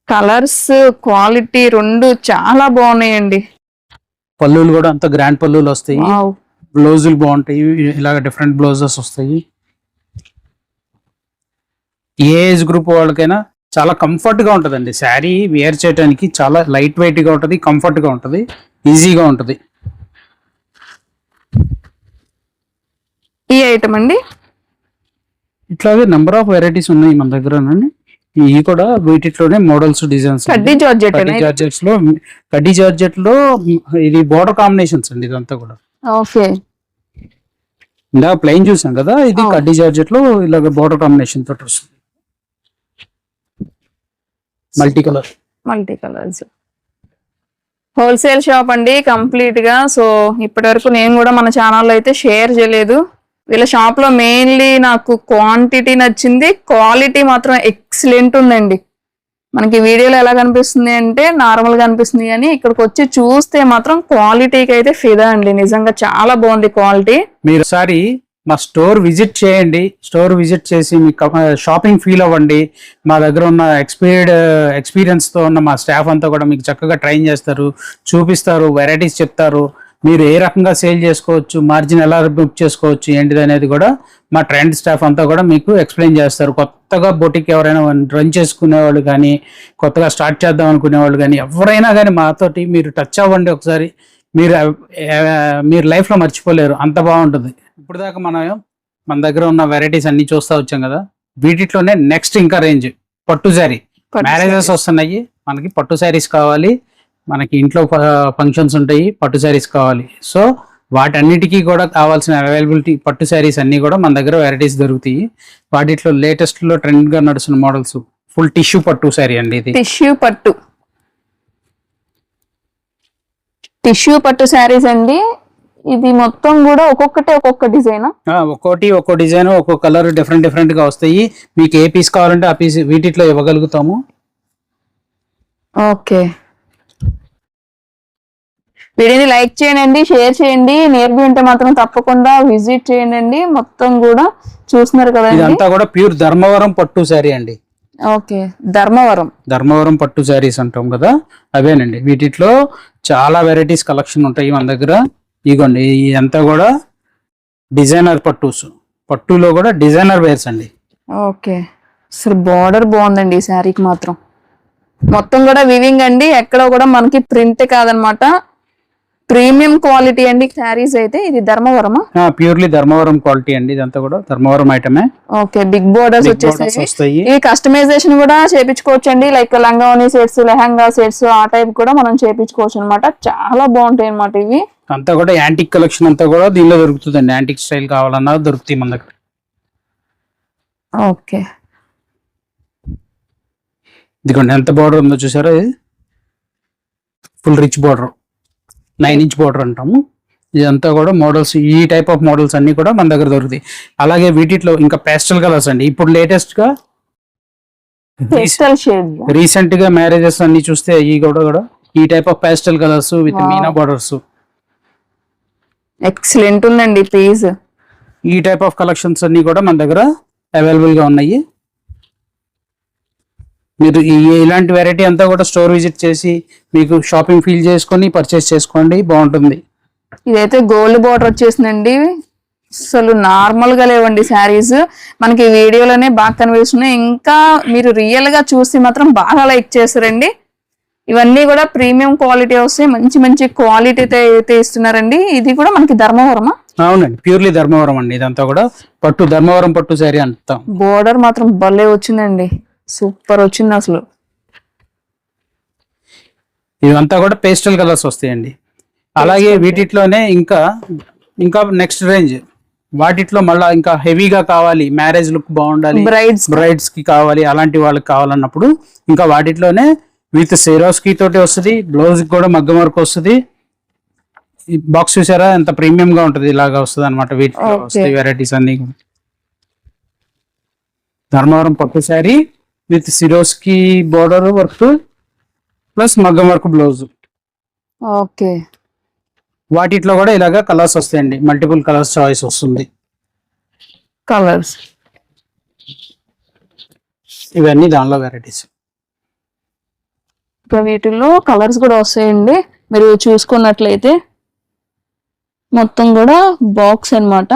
కలర్స్ క్వాలిటీ రెండు చాలా బాగున్నాయండి. పళ్ళులు కూడా అంత గ్రాండ్ పళ్ళులు వస్తాయి. వావ్. బ్లౌజులు బాగుంటాయి, ఇలాగ డిఫరెంట్ బ్లౌజెస్ వస్తాయి. ఏ ఏజ్ గ్రూప్ వాళ్ళకైనా చాలా కంఫర్ట్ గా ఉంటదండి. శారీ వేర్ చేయడానికి చాలా లైట్ వెయిట్ గా ఉంటది, కంఫర్ట్ గా ఉంటది, ఈజీగా ఉంటది. ఈ ఐటమ్ అండి ఇట్లాగే నెంబర్ ఆఫ్ వెరైటీస్ ఉన్నాయి మన దగ్గర. ఇవి కూడా వీటిలోనే మోడల్స్, డిజైన్స్. కడ్డీ జార్జెట్ జార్జెట్స్ లో, కడ్డీ జార్జెట్ లో ఇది బోర్డర్ కాంబినేషన్స్ అండి ఇదంతా కూడా. ఓకే. ఇందా ప్లెయిన్ చూసాం కదా, ఇది కడ్డీ జార్జెట్ లో ఇలాగ బోర్డర్ కాంబినేషన్ తోటి వస్తుంది. మల్టీ కలర్స్ హోల్సేల్ షాప్ అండి కంప్లీట్ గా. సో ఇప్పటి వరకు నేను కూడా మన ఛానల్లో అయితే షేర్ చేయలేదు. వీళ్ళ షాప్ లో మెయిన్లీ నాకు క్వాంటిటీ నచ్చింది, క్వాలిటీ మాత్రం ఎక్సలెంట్ ఉందండి. మనకి వీడియోలో ఎలా కనిపిస్తుంది అంటే నార్మల్ గా అనిపిస్తుంది, కానీ ఇక్కడికి వచ్చి చూస్తే మాత్రం క్వాలిటీకి అయితే ఫిదా అండి. నిజంగా చాలా బాగుంది క్వాలిటీ. మీరు ఒకసారి మా స్టోర్ విజిట్ చేయండి. స్టోర్ విజిట్ చేసి మీ షాపింగ్ ఫీల్ అవ్వండి. మా దగ్గర ఉన్న ఎక్స్పీరియన్స్ తో ఉన్న మా స్టాఫ్ అంతా కూడా మీకు చక్కగా ట్రైన్ చేస్తారు, చూపిస్తారు, వెరైటీస్ చెప్తారు. మీరు ఏ రకంగా సేల్ చేసుకోవచ్చు, మార్జిన్ ఎలా బుక్ చేసుకోవచ్చు ఏంటిది అనేది కూడా మా ట్రైన్ స్టాఫ్ అంతా కూడా మీకు ఎక్స్ప్లెయిన్ చేస్తారు. కొత్తగా బొటిక్ ఎవరైనా రన్ చేసుకునే వాళ్ళు కానీ, కొత్తగా స్టార్ట్ చేద్దాం అనుకునే వాళ్ళు కానీ, ఎవరైనా కానీ మాతోటి మీరు టచ్ అవ్వండి ఒకసారి. మీరు లైఫ్లో మర్చిపోలేరు, అంత బాగుంటుంది. ఇప్పుడు దాకా మన దగ్గర ఉన్న వెరైటీస్ అన్ని చూస్తూ వచ్చాం కదా. వీటిలోనే నెక్స్ట్ ఇంకా రేంజ్ పట్టు శారీ. మ్యారేజెస్ వస్తున్నాయి, మనకి పట్టు శారీస్ కావాలి, మనకి ఇంట్లో ఫంక్షన్స్ ఉంటాయి, పట్టు శారీస్ కావాలి. సో వాటన్నిటికీ కూడా కావాల్సిన అవైలబిలిటీ పట్టు శారీస్ అన్ని కూడా మన దగ్గర వెరైటీస్ దొరుకుతాయి. వాటిలో లేటెస్ట్ లో ట్రెండ్ గా నడుస్తున్న మోడల్స్ ఫుల్ టిష్యూ పట్టు శారీ అండి. ఇది టిష్యూ పట్టు శారీస్ అండి. ఇది మొత్తం కూడా ఒక్కొక్క డిజైన్, ఒక్కో డిజైన్, ఒక్కో కలర్ డిఫరెంట్ గా వస్తాయి. మీకు ఏ పీస్ కావాలంటే ఆ పీస్ వీటిలో ఇవ్వగలుగుతాము. ఓకే. వీడియోని లైక్ చేయండి, షేర్ చేయండి. నియర్బీ ఉంటే మాత్రం తప్పకుండా విజిట్ చేయండి. మొత్తం కూడా చూస్తున్నారు కదా, ఇదంతా కూడా ప్యూర్ ధర్మవరం పట్టు శారీ అండి. ఓకే, ధర్మవరం పట్టు శారీస్ అంటాం కదా, అవేనండి. వీటిలో చాలా వెరైటీస్ కలెక్షన్ ఉంటాయి మన దగ్గర. ఇగోండి, ఇదంతా కూడా డిజైనర్ పట్టులో కూడా డిజైనర్ వేర్స్ అండి. ఓకే, అసలు బార్డర్ బాగుందండి ఈ శారీకి మాత్రం. మొత్తం కూడా వివింగ్ అండి, ఎక్కడ కూడా మనకి ప్రింట్ కాదనమాట. ప్రీమియం క్వాలిటీ అండి శారీస్ అయితే. ఇది ధర్మవరమా? ప్యూర్లీ ధర్మవరం క్వాలిటీ అండి, ఇదంతా కూడా ధర్మవరం ఐటమే. ఓకే, బిగ్ బోర్డర్స్ వచ్చేసాయి. ఈ కస్టమైజేషన్ కూడా చేపించుకోవచ్చు అండి, లైక్ లంగావని సెట్స్, లెహంగా సెట్స్ ఆ టైప్ కూడా మనం చేపించుకోవచ్చు అనమాట. చాలా బాగుంటాయి అనమాట ఇవి. అంతా కూడా యాంటిక్ కలెక్షన్ అంతా కూడా దీనిలో దొరుకుతుందండి. యాంటిక్ స్టైల్ కావాలన్నా దొరుకుతాయి మన దగ్గర. ఓకే, ఇదిగోండి ఎంత బార్డర్ ఉందో చూసారా, ఇది full rich border, 9 inch border అంటాము. ఇదంతా కూడా మోడల్స్, ఈ టైప్ ఆఫ్ మోడల్స్ అన్ని కూడా మన దగ్గర దొరుకుతాయి. అలాగే వీటిలో ఇంకా పేస్టల్ కలర్స్ అండి. ఇప్పుడు లేటెస్ట్ గా రీసెంట్ గా మ్యారేజెస్ అన్ని చూస్తే ఈ కూడా ఈ type of pastel colours with Meena borders excellent ఉందండి పీస్. ఈ టైప్ ఆఫ్ కలెక్షన్స్ అన్ని కూడా మన దగ్గర అవైలబుల్ గా ఉన్నాయి. మీరు ఇలాంటి వెరైటీ అంతా కూడా స్టోర్ విజిట్ చేసి మీకు షాపింగ్ ఫీల్ చేసుకొని పర్చేస్ చేసుకోండి, బాగుంటుంది. ఇదైతే గోల్డ్ బార్డర్ వచ్చేసిందండి. అసలు నార్మల్ గా లేవండి శారీస్, మనకి వీడియోలోనే బాగా కనిపిస్తున్నాయి. ఇంకా మీరు రియల్ గా చూసి మాత్రం బాగా లైక్ చేస్తారండి. ఇవన్నీ కూడా ప్రీమియం క్వాలిటీ వస్తాయి, మంచి మంచి క్వాలిటీ అయితే ఇస్తున్నారండి. ఇది కూడా మనకి ధర్మవరమా? అవునండి, ప్యూర్లీ ధర్మవరం అండి. ఇదంతా కూడా పట్టు, ధర్మవరం పట్టు శారీ అంటాం. బోర్డర్ మాత్రం భలే వచ్చిందండి, సూపర్ వచ్చింది అసలు. ఇవంతా కూడా పేస్టల్ కలర్స్ వస్తాయండి. అలాగే వీటిలోనే ఇంకా నెక్స్ట్ రేంజ్ వాటిలో మళ్ళీ ఇంకా హెవీగా కావాలి, మ్యారేజ్ లుక్ బాగుండాలి, బ్రైడ్స్ కి కావాలి, అలాంటి వాళ్ళకి కావాలన్నప్పుడు ఇంకా వాటిలోనే విత్ సెరోస్కి తోటి వస్తుంది, బ్లౌజ్ కూడా మగ్గం వర్క్ వస్తుంది. ఈ బాక్స్ చూసారా ఎంత ప్రీమియం గా ఉంటది, ఇలాగా వస్తుంది అనమాట. వీటిలో వస్తాయి వెరైటీస్ అన్ని. ధర్మవరం పట్టు sari with Swarovski border work plus మగ్గం వర్క్ బ్లౌజ్. ఓకే, వాటిలో కూడా ఇలాగా కలర్స్ వస్తాయండి, మల్టిపుల్ కలర్స్ చాయిస్ వస్తుంది. కలర్స్ ఇవన్నీ దానిలో వెరైటీస్. ఇంకా వీటిల్లో కలర్స్ కూడా వస్తాయండి. మీరు చూసుకున్నట్లయితే మొత్తం కూడా బాక్స్ అన్నమాట.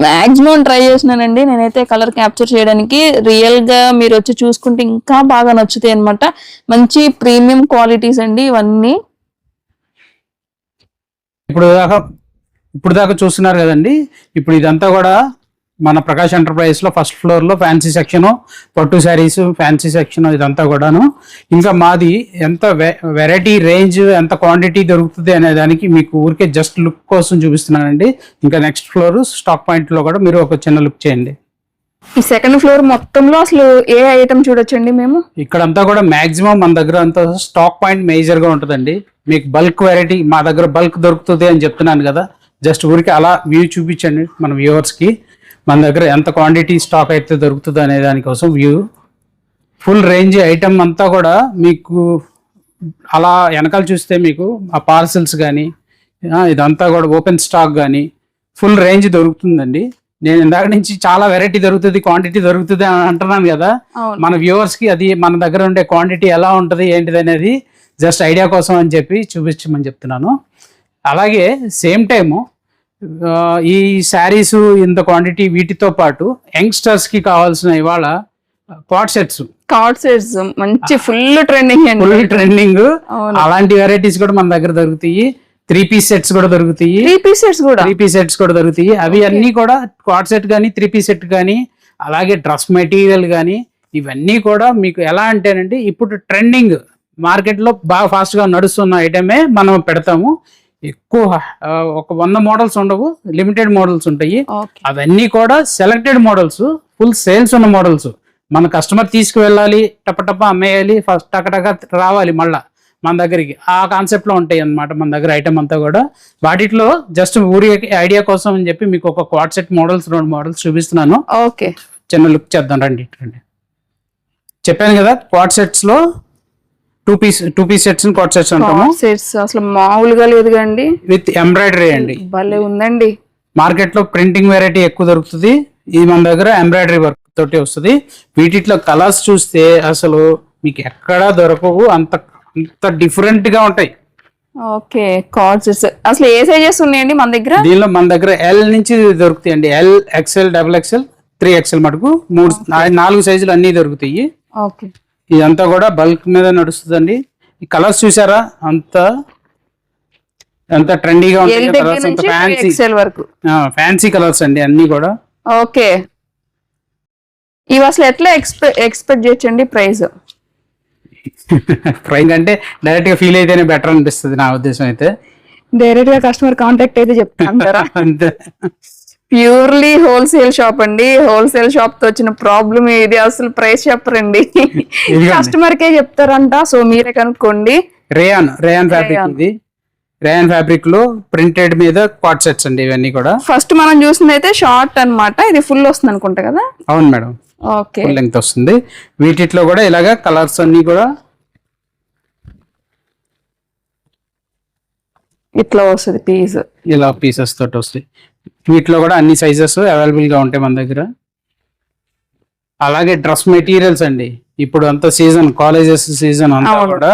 మాక్సిమం ట్రై చేసినానండి నేనైతే కలర్ క్యాప్చర్ చేయడానికి. రియల్ గా మీరు వచ్చి చూసుకుంటే ఇంకా బాగా నచ్చుతాయి అన్నమాట. మంచి ప్రీమియం క్వాలిటీస్ అండి ఇవన్నీ. ఇప్పుడు దాకా చూస్తున్నారు కదండి. ఇప్పుడు ఇదంతా కూడా మన ప్రకాష్ ఎంటర్ప్రైజెస్ లో ఫస్ట్ ఫ్లోర్ లో ఫ్యాన్సీ సెక్షన్, పట్టు శారీస్ ఫ్యాన్సీ సెక్షన్, ఇదంతా కూడాను. ఇంకా మాది ఎంత వెరైటీ రేంజ్, ఎంత క్వాంటిటీ దొరుకుతుంది అనే దానికి మీకు ఊరికే జస్ట్ లుక్ కోసం చూపిస్తున్నానండి. ఇంకా నెక్స్ట్ ఫ్లోర్ స్టాక్ పాయింట్ లో కూడా మీరు ఒక చిన్న లుక్ చేయండి. ఈ సెకండ్ ఫ్లోర్ మొత్తంలో అసలు ఏ ఐటమ్ చూడొచ్చండి మేము? ఇక్కడంతా కూడా మాక్సిమం మన దగ్గర అంతా స్టాక్ పాయింట్ మేజర్ గా ఉంటుందండి. మీకు బల్క్ వెరైటీ మా దగ్గర బల్క్ దొరుకుతుంది అని చెప్తున్నాను కదా, జస్ట్ ఊరికి అలా వ్యూ చూపించండి మన వ్యూవర్స్ కి. మన దగ్గర ఎంత క్వాంటిటీ స్టాక్ అయితే దొరుకుతుంది అనే దానికోసం వ్యూ. ఫుల్ రేంజ్ ఐటమ్ అంతా కూడా మీకు అలా వెనకాల చూస్తే మీకు ఆ పార్సల్స్ కానీ ఇదంతా కూడా ఓపెన్ స్టాక్ కానీ ఫుల్ రేంజ్ దొరుకుతుందండి. నేను ఇందాక నుంచి చాలా వెరైటీ దొరుకుతుంది, క్వాంటిటీ దొరుకుతుంది అని అంటున్నాను కదా. మన వ్యూవర్స్ కి అది మన దగ్గర ఉండే క్వాంటిటీ ఎలా ఉంటుంది ఏంటిది అనేది జస్ట్ ఐడియా కోసం అని చెప్పి చూపించమని చెప్తున్నాను. అలాగే సేమ్ టైము ఈ శారీస్ ఇంత క్వాంటిటీ వీటితో పాటు యంగ్స్టర్స్ కి కావాల్సిన ఇవాళ కార్డ్ సెట్స్ మంచి ఫుల్ ట్రెండింగ్ అలాంటి వెరైటీస్ కూడా మన దగ్గర దొరుకుతాయి. 3-piece సెట్స్ కూడా దొరుకుతాయి. 3-piece సెట్స్ కూడా దొరుకుతాయి. అవి అన్ని కూడా కార్డ్ సెట్ కానీ 3-piece సెట్ కానీ అలాగే డ్రెస్ మెటీరియల్ కానీ ఇవన్నీ కూడా మీకు ఎలా అంటేనండి, ఇప్పుడు ట్రెండింగ్ మార్కెట్ లో బాగా ఫాస్ట్ గా నడుస్తున్న ఐటమే మనం పెడతాము. ఎక్కువ ఒక 100 మోడల్స్ ఉండవు, లిమిటెడ్ మోడల్స్ ఉంటాయి. అవన్నీ కూడా సెలెక్టెడ్ మోడల్స్, ఫుల్ సేల్స్ ఉన్న మోడల్స్. మన కస్టమర్ తీసుకువెళ్ళాలి, టప అమ్మేయాలి, ఫస్ట్ టక రావాలి మళ్ళా మన దగ్గరికి. ఆ కాన్సెప్ట్ లో ఉంటాయి అన్నమాట మన దగ్గర ఐటమ్ అంతా కూడా. వాటిలో జస్ట్ ఊరి ఐడియా కోసం అని చెప్పి మీకు ఒక క్వాడ్ సెట్ మోడల్స్ 2 మోడల్స్ చూపిస్తున్నాను. ఓకే, చిన్న లుక్ చేద్దాం రండి. చెప్పాను కదా క్వాడ్ సెట్స్ లో 2-piece సెట్స్ క్వాడ్ సెట్స్ అంటాము. అసలు మామూలుగా లేదు కండి, విత్ ఎంబ్రాయిడరీ అండి. భలే ఉందండి. మార్కెట్ లో ప్రింటింగ్ వెరైటీ ఎక్కువ దొరుకుతుంది, ఇది మన దగ్గర ఎంబ్రాయిడరీ వర్క్ తోటి వస్తుంది. వీటిలో కలర్స్ చూస్తే అసలు మీకు ఎక్కడా దొరకవు, అంత డిఫరెంట్ గా ఉంటాయి. ఓకే, కార్డ్ సెట్స్ అసలు ఏ సైజెస్ ఉన్నాయండి మన దగ్గర? దీనిలో మన దగ్గర ఎల్ నుంచి దొరుకుతాయి అండి. ఎల్, XL, XXL, 3XL మటుకు 4 సైజులు అన్ని దొరుకుతాయి. ఓకే, ఇదంతా కూడా బల్క్ మీద నడుస్తుందండి. ఈ కలర్స్ చూసారా, అంత ఎంత ట్రెండీగా ఎల్ ఉంటాయి దగ్గర కలర్స్, అంత నుంచి ఫ్యాన్సీ ఎక్సెల్ వరకు. ఫ్యాన్సీ కలర్స్ అండి అన్ని కూడా. ఓకే, ఇవి అసలు ఎట్లా ఎక్స్పెక్ట్ చేయొచ్చండి ప్రైస్? ప్రైస్ అంటే డైరెక్ట్ గా ఫీల్ అయితేనే బెటర్ అనిపిస్తుంది నా ఉద్దేశం అయితే. డైరెక్ట్ గా కస్టమర్ కాంటాక్ట్ అయితే చెప్తారా? అంతే. ప్యూర్లీ హోల్సేల్ షాప్ అండి. హోల్సేల్ షాప్ తో వచ్చిన ప్రాబ్లం ఇది, అసలు ప్రైస్ చెప్పరండి, కస్టమర్ కే చెప్తారంట. సో మీరే కనుక్కోండి. రేయాన్ ఫ్యాబ్రిక్, ఇది రేయాన్ ఫ్యాబ్రిక్ లో ప్రింటెడ్ మీద క్వాడ్ సెట్స్ అండి ఇవన్నీ కూడా. ఫస్ట్ మనం చూసింది అయితే షార్ట్ అన్నమాట, ఇది ఫుల్ వస్తుంది అనుకుంటా కదా? అవును మేడం, ఓకే. ఫుల్ లెంగ్త్ వస్తుంది. వీటిలో కూడా ఇలాగా కలర్స్ అన్ని కూడా ఇట్లా వస్తుంది పీస్, ఇలా పీసెస్ తోటి వస్తాయి. వీటిలో కూడా అన్ని సైజెస్ అవైలబుల్ గా ఉంటాయి మన దగ్గర. అలాగే డ్రెస్ మెటీరియల్స్ అండి, ఇప్పుడు అంతా సీజన్, కాలేజెస్ సీజన్ అంతా అవును. కూడా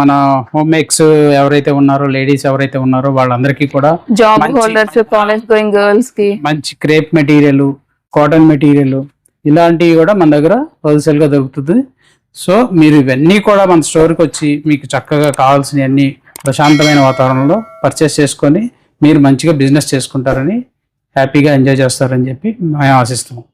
మన హోమ్ మేక్స్ ఎవరైతే ఉన్నారో, లేడీస్ ఎవరైతే ఉన్నారో వాళ్ళందరికీ కూడా జాబ్ మంచి- హోల్డర్స్, కాలేజ్ గోయింగ్ గర్ల్స్ కి మంచి క్రేప్ మెటీరియల్, కాటన్ మెటీరియల్ ఇలాంటివి కూడా మన దగ్గర హోల్సేల్ గా దొరుకుతుంది. సో మీరు ఇవన్నీ కూడా మన స్టోర్కి వచ్చి మీకు చక్కగా కావాల్సినవన్నీ ప్రశాంతమైన వాతావరణంలో పర్చేస్ చేసుకొని మీరు మంచిగా బిజినెస్ చేసుకుంటారని, హ్యాపీగా ఎంజాయ్ చేస్తారని చెప్పి మేము ఆశిస్తున్నాం.